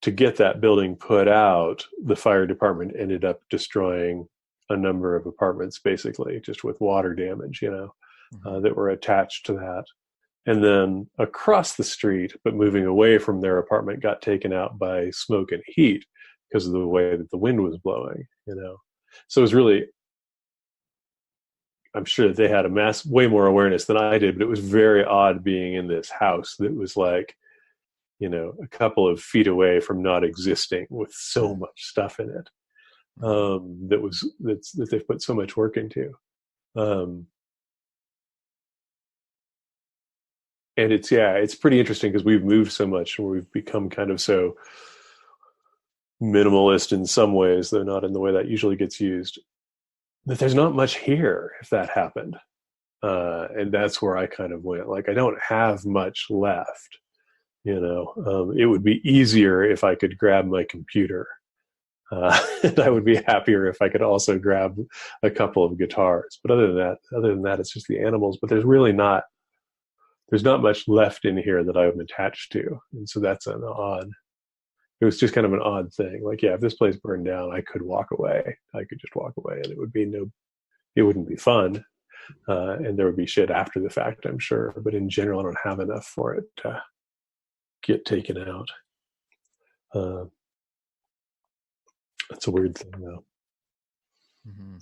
to get that building put out, the fire department ended up destroying a number of apartments, basically, just with water damage, that were attached to that. And then across the street, but moving away from their apartment, got taken out by smoke and heat because of the way that the wind was blowing, So it was really I'm sure that they had way more awareness than I did, but it was very odd being in this house that was like, a couple of feet away from not existing with so much stuff in it. That they've put so much work into. And it's pretty interesting because we've moved so much and we've become kind of so minimalist in some ways, though not in the way that usually gets used, that there's not much here if that happened. And that's where I kind of went, like, I don't have much left, it would be easier if I could grab my computer. And I would be happier if I could also grab a couple of guitars. But other than that, it's just the animals. But there's not much left in here that I'm attached to. And so it was just kind of an odd thing. Like, yeah, if this place burned down, I could walk away. I could just walk away and it wouldn't be fun. And there would be shit after the fact, I'm sure. But in general, I don't have enough for it to get taken out. That's a weird thing, though. Mm-hmm.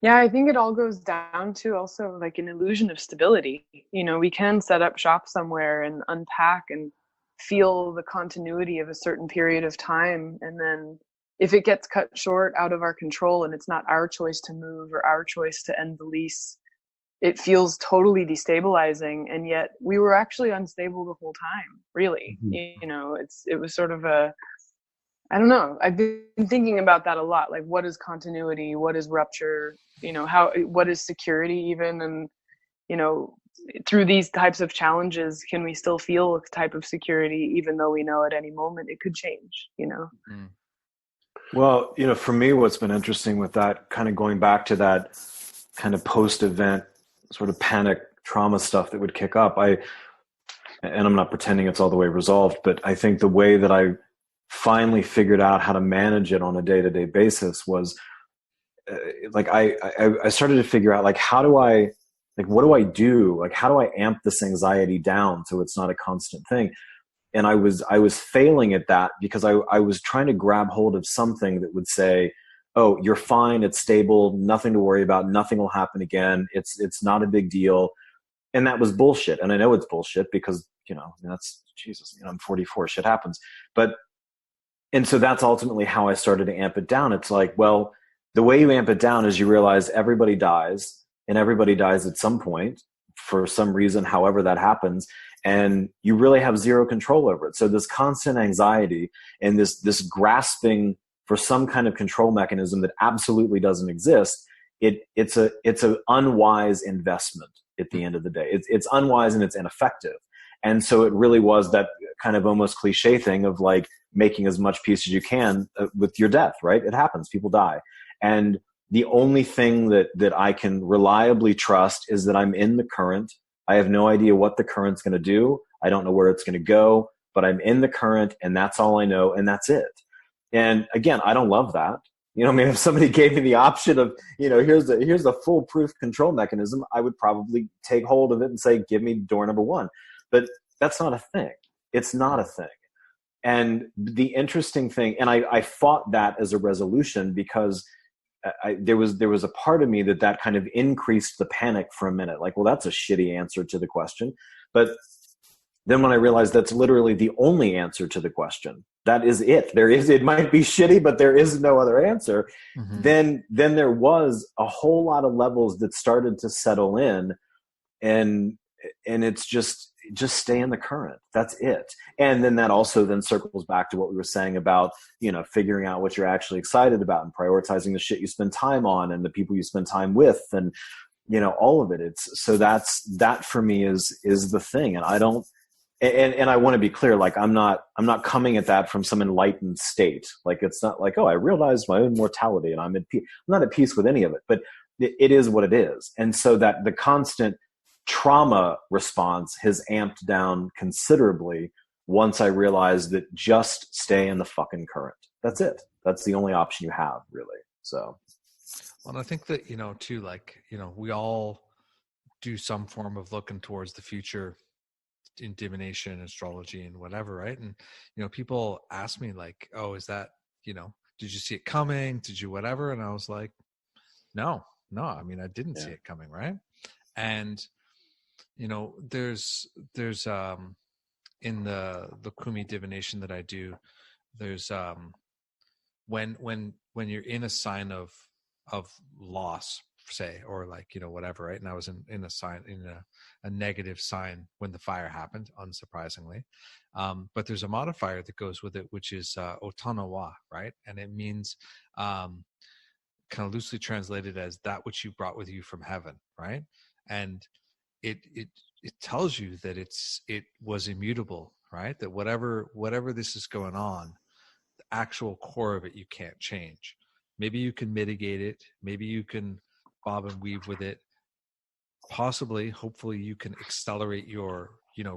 Yeah, I think it all goes down to also like an illusion of stability. We can set up shop somewhere and unpack and feel the continuity of a certain period of time. And then if it gets cut short out of our control and it's not our choice to move or our choice to end the lease, it feels totally destabilizing. And yet we were actually unstable the whole time, really. Mm-hmm. It was sort of I don't know. I've been thinking about that a lot. Like, what is continuity? What is rupture? What is security even? And, through these types of challenges, can we still feel a type of security, even though we know at any moment it could change, Mm. Well, for me, what's been interesting with that, kind of going back to that kind of post-event sort of panic trauma stuff that would kick up, and I'm not pretending it's all the way resolved, but I think the way that I finally figured out how to manage it on a day-to-day basis was like I started to figure out, like, what do I do? Like, how do I amp this anxiety down so it's not a constant thing? And I was failing at that because I was trying to grab hold of something that would say, oh, you're fine, it's stable, nothing to worry about, nothing will happen again, it's not a big deal. And that was bullshit. And I know it's bullshit because, that's Jesus, I'm 44, shit happens. And so that's ultimately how I started to amp it down. It's like, well, the way you amp it down is you realize everybody dies, and everybody dies at some point for some reason, however that happens, and you really have zero control over it. So this constant anxiety and this grasping for some kind of control mechanism that absolutely doesn't exist, it's an unwise investment at the end of the day. It's unwise and it's ineffective. And so it really was that kind of almost cliche thing of like making as much peace as you can with your death, right? It happens. People die. And the only thing that I can reliably trust is that I'm in the current. I have no idea what the current's going to do. I don't know where it's going to go, but I'm in the current and that's all I know. And that's it. And again, I don't love that. If somebody gave me the option of, here's a foolproof control mechanism, I would probably take hold of it and say, give me door number one. But that's not a thing. It's not a thing. And the interesting thing, and I fought that as a resolution because there was a part of me that kind of increased the panic for a minute. Like, well, that's a shitty answer to the question. But then when I realized that's literally the only answer to the question, that is it. It might be shitty, but there is no other answer. Mm-hmm. Then there was a whole lot of levels that started to settle in, and it's just stay in the current. That's it. And then that also then circles back to what we were saying about, figuring out what you're actually excited about and prioritizing the shit you spend time on and the people you spend time with and, all of it. That for me is the thing. And I don't, and I want to be clear, like, I'm not coming at that from some enlightened state. Like, it's not like, oh, I realized my own mortality and I'm at peace. I'm not at peace with any of it, but it is what it is. And so that the constant trauma response has amped down considerably once I realized that just stay in the fucking current. That's it. That's the only option you have, really. So, well, and I think that, too, like, we all do some form of looking towards the future in divination, astrology, and whatever, right? And, people ask me like, oh, is that, did you see it coming? Did you whatever? And I was like, No, I mean, I didn't see it coming, right? And there's in the Kumi divination that I do, there's when you're in a sign of loss, say, or like whatever, right? And I was in a sign, in a negative sign when the fire happened, unsurprisingly, but there's a modifier that goes with it, which is otanawa, right? And it means kind of loosely translated as that which you brought with you from heaven, right? And it tells you that it was immutable, right? That whatever this is going on, the actual core of it you can't change. Maybe you can mitigate it, maybe you can bob and weave with it, possibly, hopefully you can accelerate your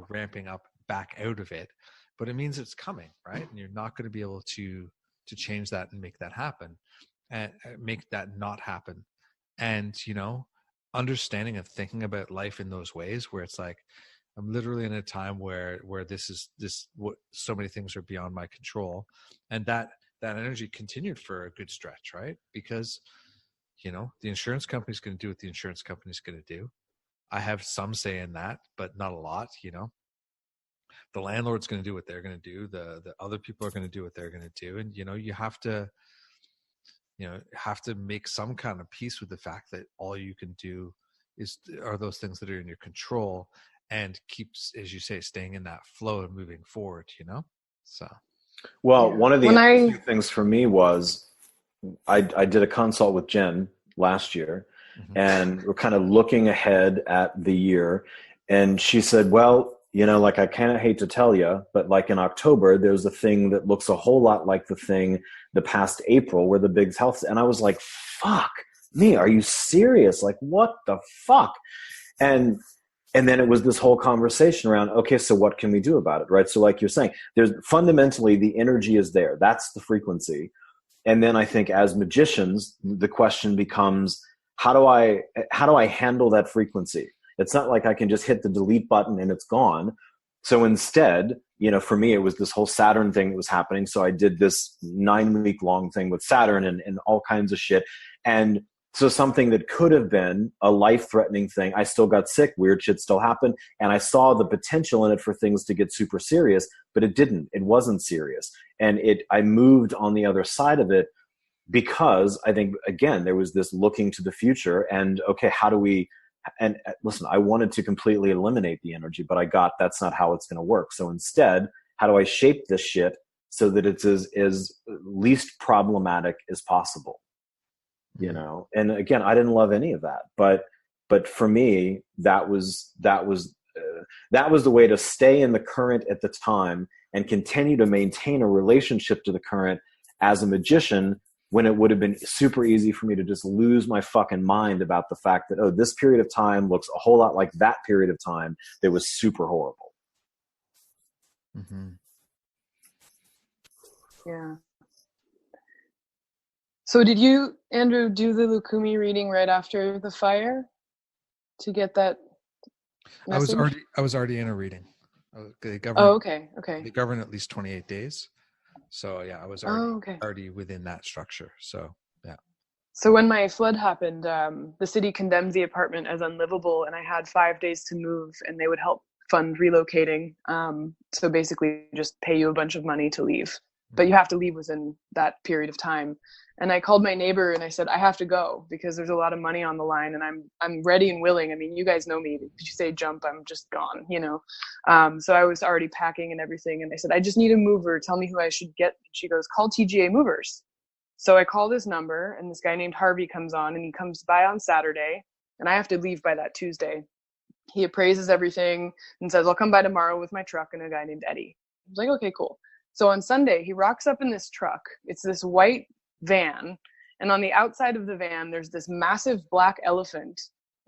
ramping up back out of it, but it means it's coming, right? And you're not going to be able to change that and make that happen, and make that not happen. And understanding and thinking about life in those ways, where it's like, I'm literally in a time where what so many things are beyond my control, and that energy continued for a good stretch, right? Because the insurance company's going to do what the insurance company's going to do. I have some say in that, but not a lot. The landlord's going to do what they're going to do. The other people are going to do what they're going to do, and you have to make some kind of peace with the fact that all you can do are those things that are in your control, and keeps, as you say, staying in that flow and moving forward. So. Well, one of the things for me was I did a consult with Jenn last year, and we're kind of looking ahead at the year, and she said, well, like, I kind of hate to tell you, but like in October, there's a thing that looks a whole lot like the past April, where the big health, and I was like, fuck me, are you serious? Like, what the fuck? And then it was this whole conversation around, okay, so what can we do about it, right? So like you're saying, there's fundamentally the energy is there. That's the frequency. And then I think as magicians, the question becomes, how do I handle that frequency? It's not like I can just hit the delete button and it's gone. So instead, for me, it was this whole Saturn thing that was happening. So I did this 9-week long thing with Saturn and all kinds of shit. And so something that could have been a life-threatening thing, I still got sick, weird shit still happened, and I saw the potential in it for things to get super serious, but it didn't. It wasn't serious. And I moved on the other side of it, because I think, again, there was this looking to the future, and okay, how do we, and listen, I wanted to completely eliminate the energy, but that's not how it's going to work. So instead, how do I shape this shit so that it's as least problematic as possible? And again, I didn't love any of that, but for me, that was the way to stay in the current at the time and continue to maintain a relationship to the current as a magician, when it would have been super easy for me to just lose my fucking mind about the fact that, oh, this period of time looks a whole lot like that period of time that was super horrible. Mm-hmm. Yeah. So did you, Andrew, do the Lukumi reading right after the fire to get that message? I was already in a reading. They govern, okay. They govern at least 28 days. So yeah, I was already within that structure. So yeah. So when my flood happened, the city condemned the apartment as unlivable, and I had 5 days to move, and they would help fund relocating. So basically just pay you a bunch of money to leave, but you have to leave within that period of time. And I called my neighbor and I said, I have to go because there's a lot of money on the line, and I'm ready and willing. I mean, you guys know me. If you say jump, I'm just gone, So I was already packing and everything. And I said, I just need a mover. Tell me who I should get. And she goes, call TGA Movers. So I call this number, and this guy named Harvey comes on, and he comes by on Saturday, and I have to leave by that Tuesday. He appraises everything and says, I'll come by tomorrow with my truck and a guy named Eddie. I was like, okay, cool. So on Sunday, he rocks up in this truck. It's this white van, and on the outside of the van there's this massive black elephant,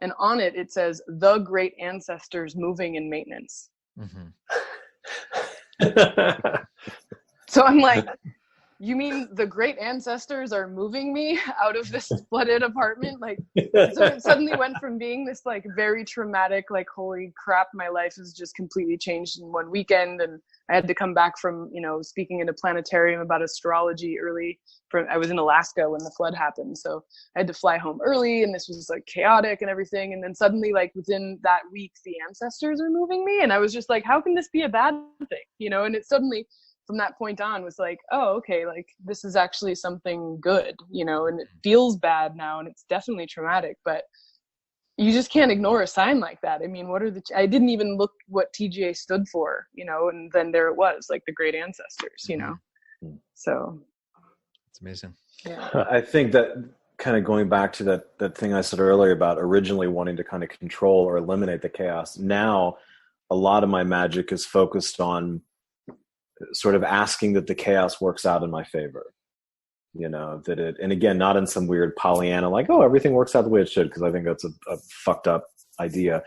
and on it says the great ancestors moving and maintenance. Mm-hmm. So I'm like, you mean the great ancestors are moving me out of this flooded apartment? Like, so it suddenly went from being this like very traumatic, like, holy crap, my life has just completely changed in one weekend. And I had to come back from, you know, speaking in a planetarium about astrology I was in Alaska when the flood happened. So I had to fly home early, and this was like chaotic and everything. And then suddenly, like, within that week, the ancestors are moving me. And I was just like, how can this be a bad thing? You know, and it suddenly, from that point on, was like, oh, okay, like this is actually something good, you know, and it feels bad now, and it's definitely traumatic, but you just can't ignore a sign like that. I mean, I didn't even look what TGA stood for, you know, and then there it was, like the great ancestors, you know. So it's amazing. Yeah. I think that kind of going back to that thing I said earlier about originally wanting to kind of control or eliminate the chaos. Now, a lot of my magic is focused on sort of asking that the chaos works out in my favor, you know, and again, not in some weird Pollyanna, like, oh, everything works out the way it should, because I think that's a fucked up idea.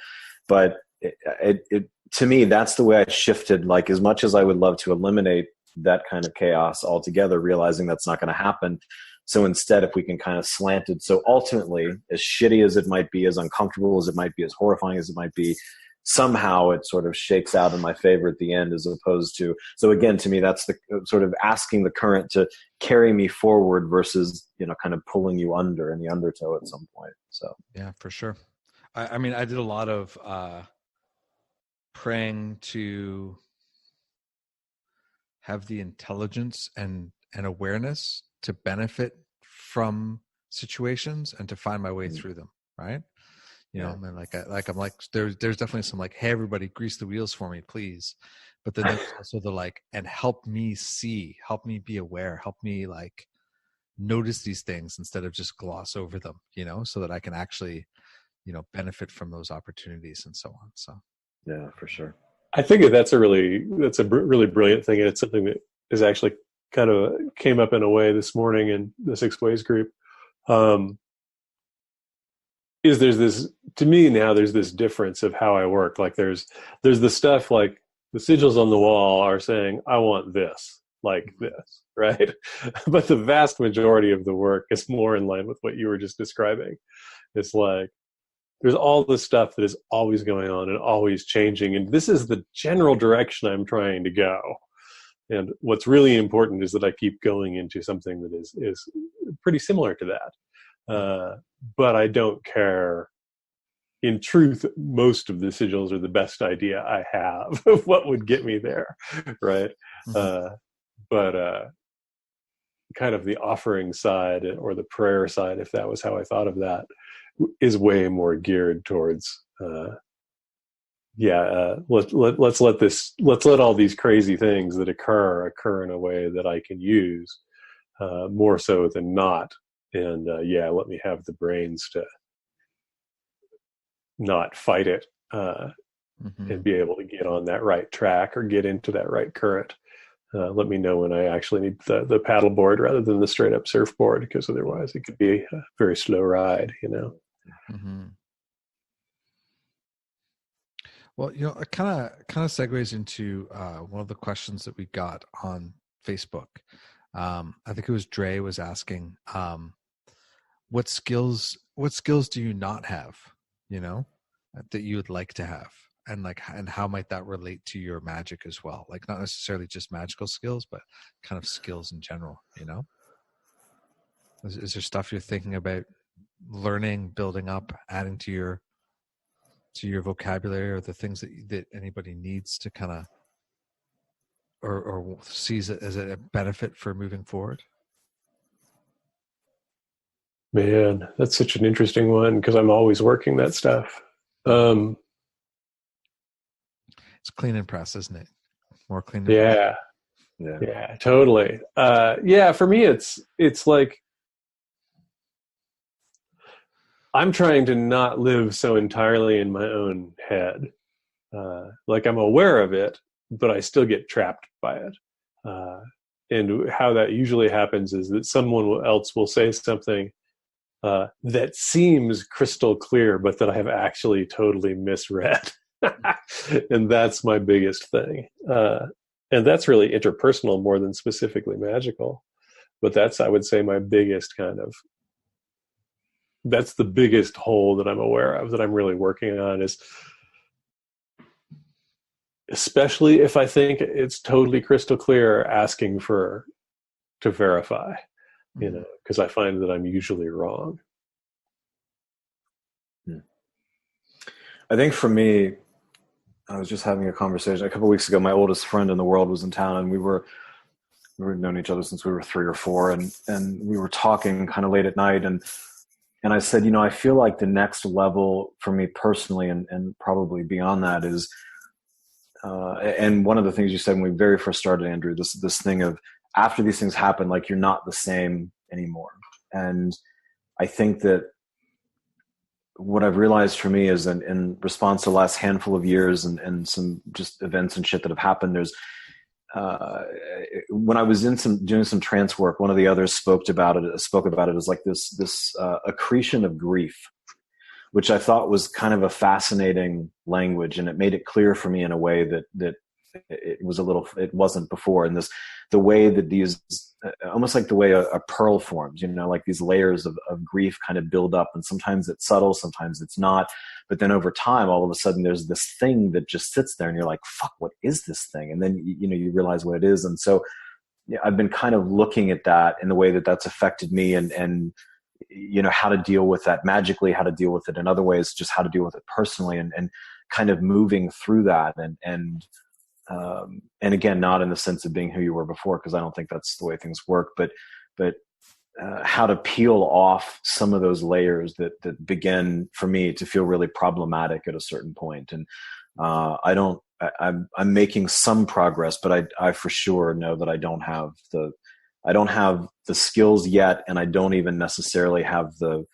But it to me, that's the way I shifted. Like, as much as I would love to eliminate that kind of chaos altogether, realizing that's not going to happen. So instead, if we can kind of slant it, so ultimately, as shitty as it might be, as uncomfortable as it might be, as horrifying as it might be, somehow it sort of shakes out in my favor at the end, as opposed to, so again, to me, that's the sort of asking the current to carry me forward versus, you know, kind of pulling you under in the undertow at some point. So yeah, for sure. I mean, I did a lot of praying to have the intelligence and awareness to benefit from situations and to find my way through them, right? You know, and I'm like, there's definitely some like, hey, everybody, grease the wheels for me, please. But then there's also the like, and help me see, help me be aware, help me like notice these things instead of just gloss over them, you know, so that I can actually, you know, benefit from those opportunities and so on. So yeah, for sure. I think that's a really brilliant thing, and it's something that is actually kind of came up in a way this morning in the 6 Ways group. Is there's this, to me now, there's this difference of how I work. Like there's the stuff like the sigils on the wall are saying, I want this, like this, right? But the vast majority of the work is more in line with what you were just describing. It's like, there's all this stuff that is always going on and always changing. And this is the general direction I'm trying to go. And what's really important is that I keep going into something that is pretty similar to that. But I don't care. In truth, most of the sigils are the best idea I have of what would get me there, right? Mm-hmm. But kind of the offering side or the prayer side, if that was how I thought of that, is way more geared towards let's let all these crazy things that occur in a way that I can use more so than not. And let me have the brains to not fight it and be able to get on that right track or get into that right current. Let me know when I actually need the paddle board rather than the straight up surfboard, because otherwise it could be a very slow ride, you know. Mm-hmm. Well, you know, it kind of segues into one of the questions that we got on Facebook. I think it was Dre was asking, what skills do you not have, you know, that you would like to have, and how might that relate to your magic as well? Like not necessarily just magical skills, but kind of skills in general, you know. Is there stuff you're thinking about learning, building up, adding to your vocabulary, or the things that anybody needs to kind of or sees it as a benefit for moving forward? Man, that's such an interesting one, because I'm always working that stuff. It's clean and press, isn't it? More clean. Yeah, totally. For me, it's like I'm trying to not live so entirely in my own head. Like I'm aware of it, but I still get trapped by it. And how that usually happens is that someone else will say something that seems crystal clear, but that I have actually totally misread. And that's my biggest thing. And that's really interpersonal more than specifically magical. But that's, I would say, my biggest that's the biggest hole that I'm aware of that I'm really working on, is especially if I think it's totally crystal clear, asking to verify, because I find that I'm usually wrong. I think for me, I was just having a conversation a couple of weeks ago. My oldest friend in the world was in town, and we've known each other since we were 3 or 4, and we were talking kind of late at night, and I said, I feel like the next level for me personally, and probably beyond that, is and one of the things you said when we very first started, Andrew, this thing of after these things happen, like you're not the same anymore. And I think that what I've realized for me is in response to the last handful of years and some just events and shit that have happened, there's when I was doing some trance work, one of the others spoke about it as like this accretion of grief, which I thought was kind of a fascinating language, and it made it clear for me in a way that it wasn't before. And the way that these, almost like the way a pearl forms, like these layers of grief kind of build up, and sometimes it's subtle, sometimes it's not. But then over time, all of a sudden there's this thing that just sits there and you're like, fuck, what is this thing? And then, you realize what it is. And so I've been kind of looking at that in the way that that's affected me, and how to deal with that magically, how to deal with it in other ways, just how to deal with it personally, and kind of moving through that. And again, not in the sense of being who you were before, because I don't think that's the way things work, but how to peel off some of those layers that begin for me to feel really problematic at a certain point. And I'm making some progress, but I for sure know that I don't have the skills yet, and I don't even necessarily have a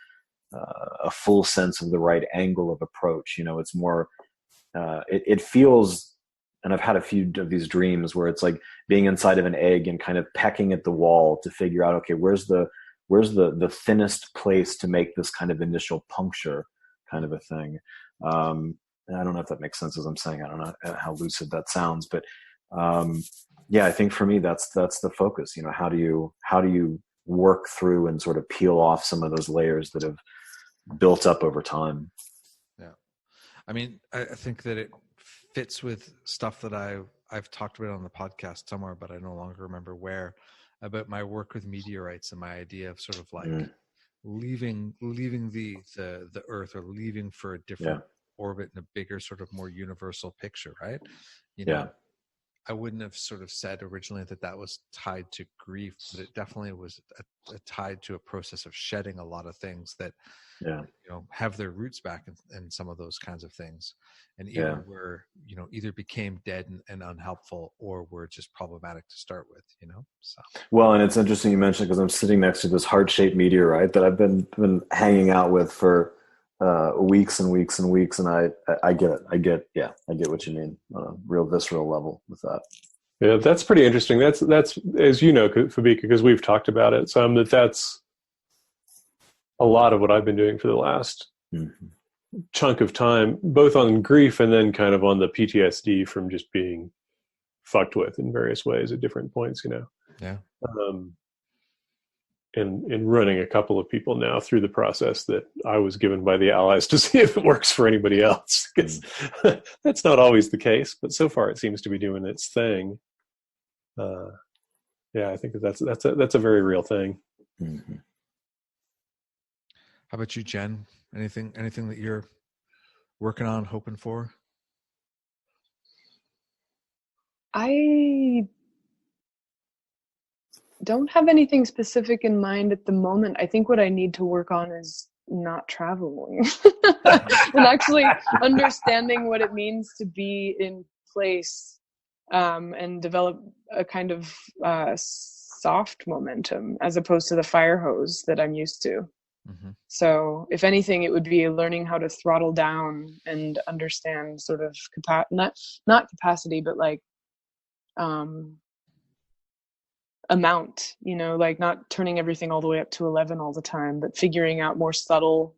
full sense of the right angle of approach. It's more, it feels, and I've had a few of these dreams where it's like being inside of an egg and kind of pecking at the wall to figure out, okay, where's the thinnest place to make this kind of initial puncture, kind of a thing. And I don't know if that makes sense as I'm saying. I don't know how lucid that sounds, but yeah, I think for me that's the focus. How do you work through and sort of peel off some of those layers that have built up over time? Yeah, I mean, I think that it fits with stuff that I've talked about on the podcast somewhere, but I no longer remember where, about my work with meteorites and my idea of sort of like leaving the Earth, or leaving for a different orbit in a bigger, sort of more universal picture, right? I wouldn't have sort of said originally that was tied to grief, but it definitely was tied to a process of shedding a lot of things that have their roots back in some of those kinds of things, and either were either became dead and unhelpful, or were just problematic to start with. So well, and it's interesting you mentioned, because I'm sitting next to this heart-shaped meteorite that I've been hanging out with for weeks and weeks and weeks, and I get what you mean on a real visceral level with that. Yeah, that's pretty interesting. That's as you know, Fabeku, because we've talked about it some, that's a lot of what I've been doing for the last chunk of time, both on grief and then kind of on the PTSD from just being fucked with in various ways at different points, Yeah. And running a couple of people now through the process that I was given by the allies to see if it works for anybody else. Because that's not always the case, but so far it seems to be doing its thing. I think that's a very real thing. Mm-hmm. How about you, Jen? Anything that you're working on, hoping for? I don't have anything specific in mind at the moment. I think what I need to work on is not traveling and actually understanding what it means to be in place, and develop a kind of soft momentum as opposed to the fire hose that I'm used to. Mm-hmm. So if anything, it would be learning how to throttle down and understand sort of not capacity, but like amount, like not turning everything all the way up to 11 all the time, but figuring out more subtle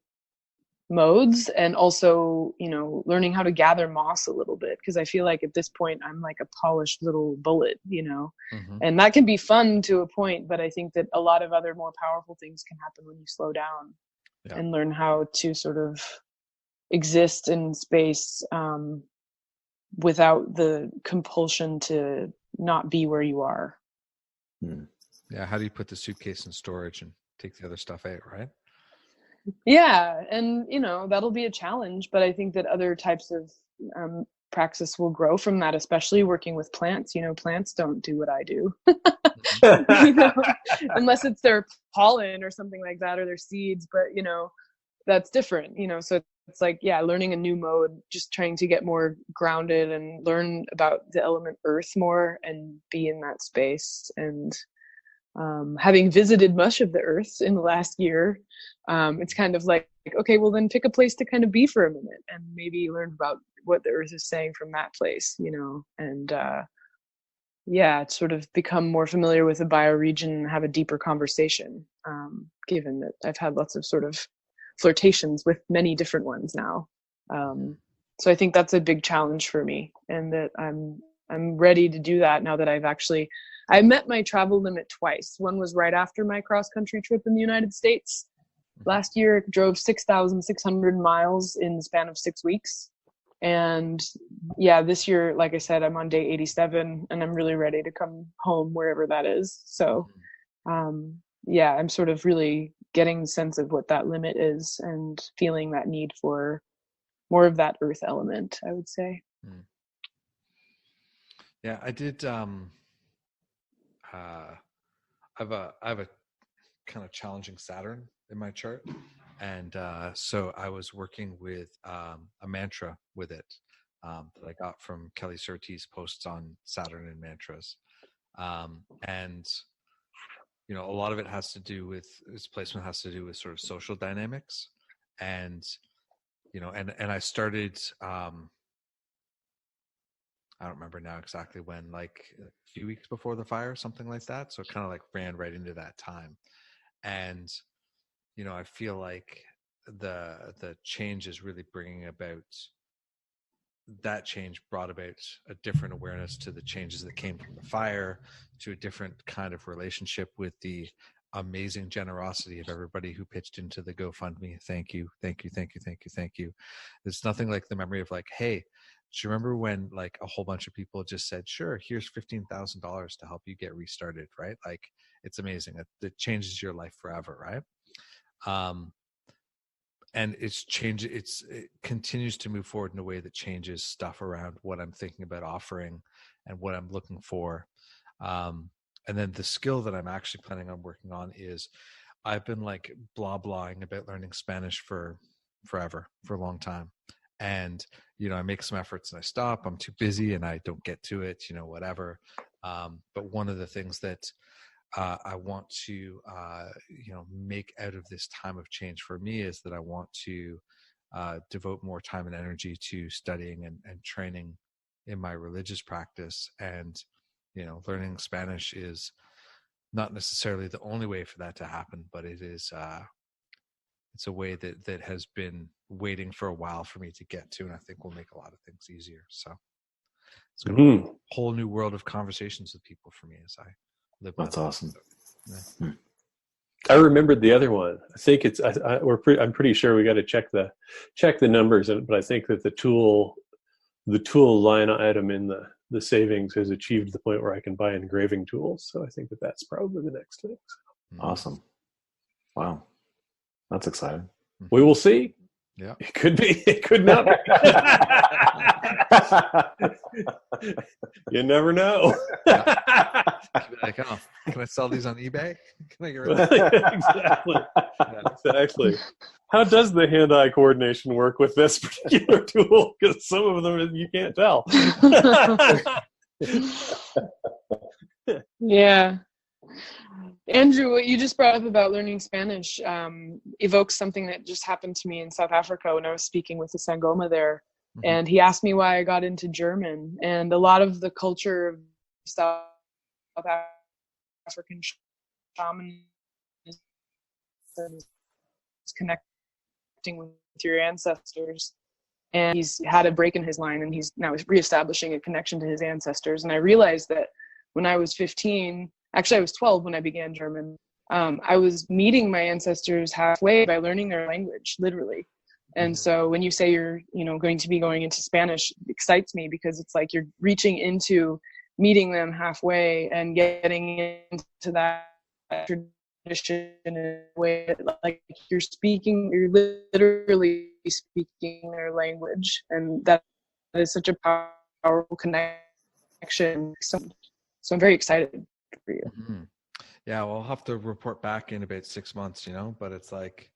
modes, and also, learning how to gather moss a little bit, because I feel like at this point I'm like a polished little bullet, Mm-hmm. and that can be fun to a point, but I think that a lot of other more powerful things can happen when you slow down and learn how to sort of exist in space without the compulsion to not be where you are. Yeah, how do you put the suitcase in storage and take the other stuff out, right? Yeah, and that'll be a challenge, but I think that other types of praxis will grow from that, especially working with plants. Plants don't do what I do. Unless it's their pollen or something like that, or their seeds, but that's different. So it's like, learning a new mode, just trying to get more grounded and learn about the element earth more and be in that space. And having visited much of the earth in the last year, it's kind of like, okay, well then pick a place to kind of be for a minute and maybe learn about what the earth is saying from that place, and sort of become more familiar with the bioregion and have a deeper conversation, given that I've had lots of sort of flirtations with many different ones now. So I think that's a big challenge for me, and that I'm ready to do that now that I met my travel limit twice. One was right after my cross-country trip in the United States. Last year, I drove 6,600 miles in the span of 6 weeks. And this year, like I said, I'm on day 87, and I'm really ready to come home wherever that is. So, I'm sort of really getting the sense of what that limit is and feeling that need for more of that earth element, I would say. Yeah, I did. I have a kind of challenging Saturn in my chart, and so I was working with a mantra with it that I got from Kelly Surtees' posts on Saturn and mantras, and a lot of it has to do with its placement, has to do with sort of social dynamics, and and I started. I don't remember now exactly when, like a few weeks before the fire, something like that. So it kind of like ran right into that time. And, I feel like the change is really bringing about, that change brought about a different awareness to the changes that came from the fire, to a different kind of relationship with the amazing generosity of everybody who pitched into the GoFundMe. Thank you, thank you, thank you, thank you, thank you. There's nothing like the memory of like, hey, do you remember when like a whole bunch of people just said, sure, here's $15,000 to help you get restarted, right? Like, it's amazing. It changes your life forever, right? And it continues to move forward in a way that changes stuff around what I'm thinking about offering and what I'm looking for. And then the skill that I'm actually planning on working on is, I've been like blah-blahing about learning Spanish for forever, for a long time. And, I make some efforts and I stop. I'm too busy and I don't get to it, whatever. But one of the things that I want to, make out of this time of change for me is that I want to devote more time and energy to studying and training in my religious practice. And, learning Spanish is not necessarily the only way for that to happen, but it is, it's a way that has been waiting for a while for me to get to, and I think will make a lot of things easier. So it's going to be a whole new world of conversations with people for me as I live. That's awesome. Yeah. I remembered the other one. I think it's. I'm pretty sure we got to check the numbers, but I think that the tool line item in the savings has achieved the point where I can buy engraving tools. So I think that's probably the next thing. Awesome. Wow. That's exciting. We will see. Yeah. It could be. It could not be. You never know. Like, oh, can I sell these on eBay? Can I get rid of them? Exactly. Exactly. How does the hand-eye coordination work with this particular tool? Because some of them you can't tell. Yeah. Andrew, what you just brought up about learning Spanish evokes something that just happened to me in South Africa when I was speaking with the Sangoma there. Mm-hmm. And he asked me why I got into German. And a lot of the culture of South African shamanism is connected connecting with your ancestors. And he's had a break in his line, and he's now reestablishing a connection to his ancestors. And I realized that when I was 15, actually I was 12 when I began German, I was meeting my ancestors halfway by learning their language, literally. And so when you say you're, going to be going into Spanish, it excites me because it's like you're reaching into meeting them halfway and getting into that tradition in a way that, like, you're literally speaking their language, and that is such a powerful connection. So I'm very excited for you. Mm-hmm. Yeah, well, I'll have to report back in about 6 months, but it's like,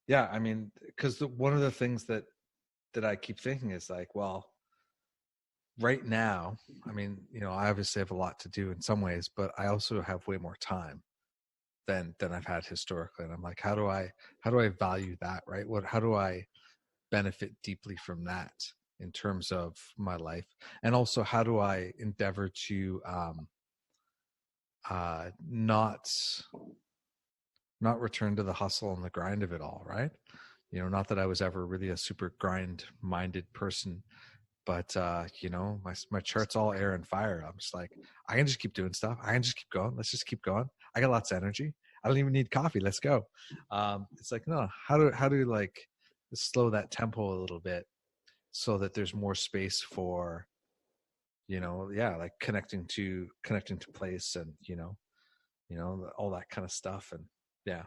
yeah, I mean, because one of the things that I keep thinking is like, well, right now, I mean, I obviously have a lot to do in some ways, but I also have way more time than I've had historically. And I'm like, how do I value that, right? How do I benefit deeply from that in terms of my life? And also, how do I endeavor to not return to the hustle and the grind of it all, right? Not that I was ever really a super grind-minded person, but my chart's all air and fire. I'm just like, I can just keep doing stuff. I can just keep going. Let's just keep going. I got lots of energy. I don't even need coffee. Let's go. It's like, no, how do like slow that tempo a little bit so that there's more space for, like connecting to place and, all that kind of stuff. And yeah.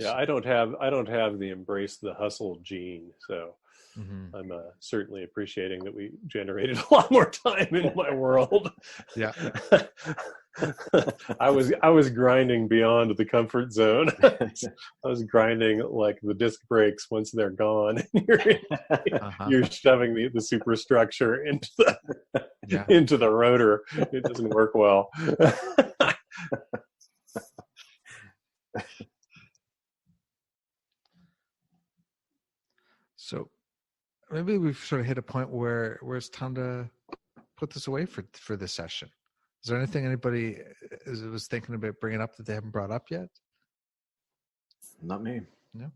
I don't have the embrace the hustle gene. So I'm certainly appreciating that we generated a lot more time in my world. Yeah. I was grinding beyond the comfort zone. I was grinding like the disc brakes once they're gone. You're shoving the superstructure into the rotor. It doesn't work well. So maybe we've sort of hit a point where it's time to put this away for this session. Is there anything anybody was thinking about bringing up that they haven't brought up yet? Not me. No.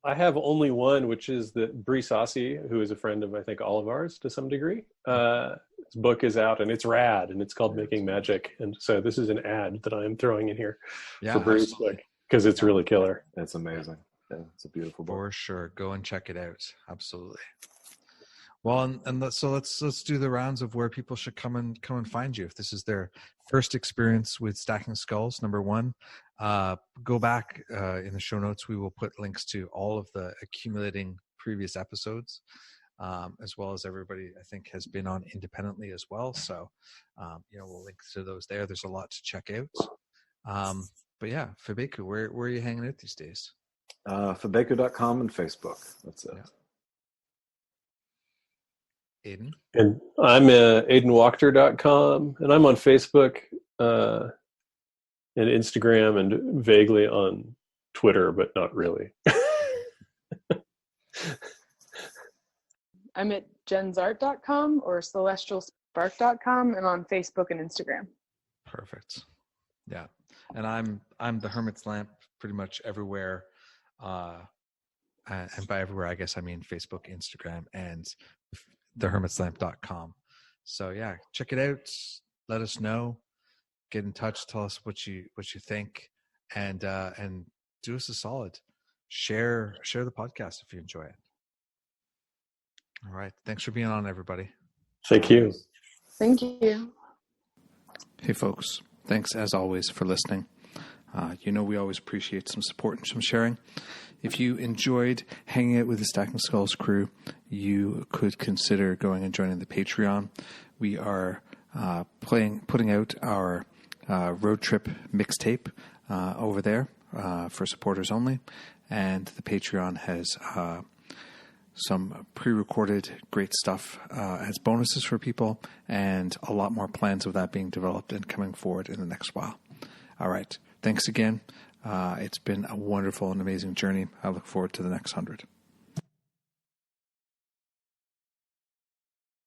I have only one, which is that Bree Saucy, who is a friend of, I think, all of ours to some degree. His book is out and it's rad, and it's called Making Magic. And so this is an ad that I am throwing in here for Bree's book because it's really killer. That's amazing. Yeah, it's a beautiful book. For sure. Go and check it out. Absolutely. Well, so let's do the rounds of where people should come and find you. If this is their first experience with Stacking Skulls, number one, go back in the show notes. We will put links to all of the accumulating previous episodes, as well as everybody I think has been on independently as well. So, we'll link to those there. There's a lot to check out. But yeah, Fabeku, where are you hanging out these days? Fabeku.com and Facebook. That's it. Yeah. Aidan? And I'm AidanWachter.com, and I'm on Facebook and Instagram and vaguely on Twitter, but not really. I'm at Zahrt.com or celestialspark.com and on Facebook and Instagram. Perfect. Yeah. And I'm the Hermit's Lamp pretty much everywhere. And by everywhere, I guess I mean Facebook, Instagram, and thehermitslamp.com. So yeah, check it out. Let us know. Get in touch. Tell us what you think, and do us a solid. Share the podcast if you enjoy it. All right. Thanks for being on, everybody. Thank you. Thank you. Hey, folks. Thanks as always for listening. We always appreciate some support and some sharing. If you enjoyed hanging out with the Stacking Skulls crew, you could consider going and joining the Patreon. We are putting out our road trip mixtape over there for supporters only. And the Patreon has some pre-recorded great stuff as bonuses for people, and a lot more plans of that being developed and coming forward in the next while. All right. Thanks again. It's been a wonderful and amazing journey. I look forward to the next 100.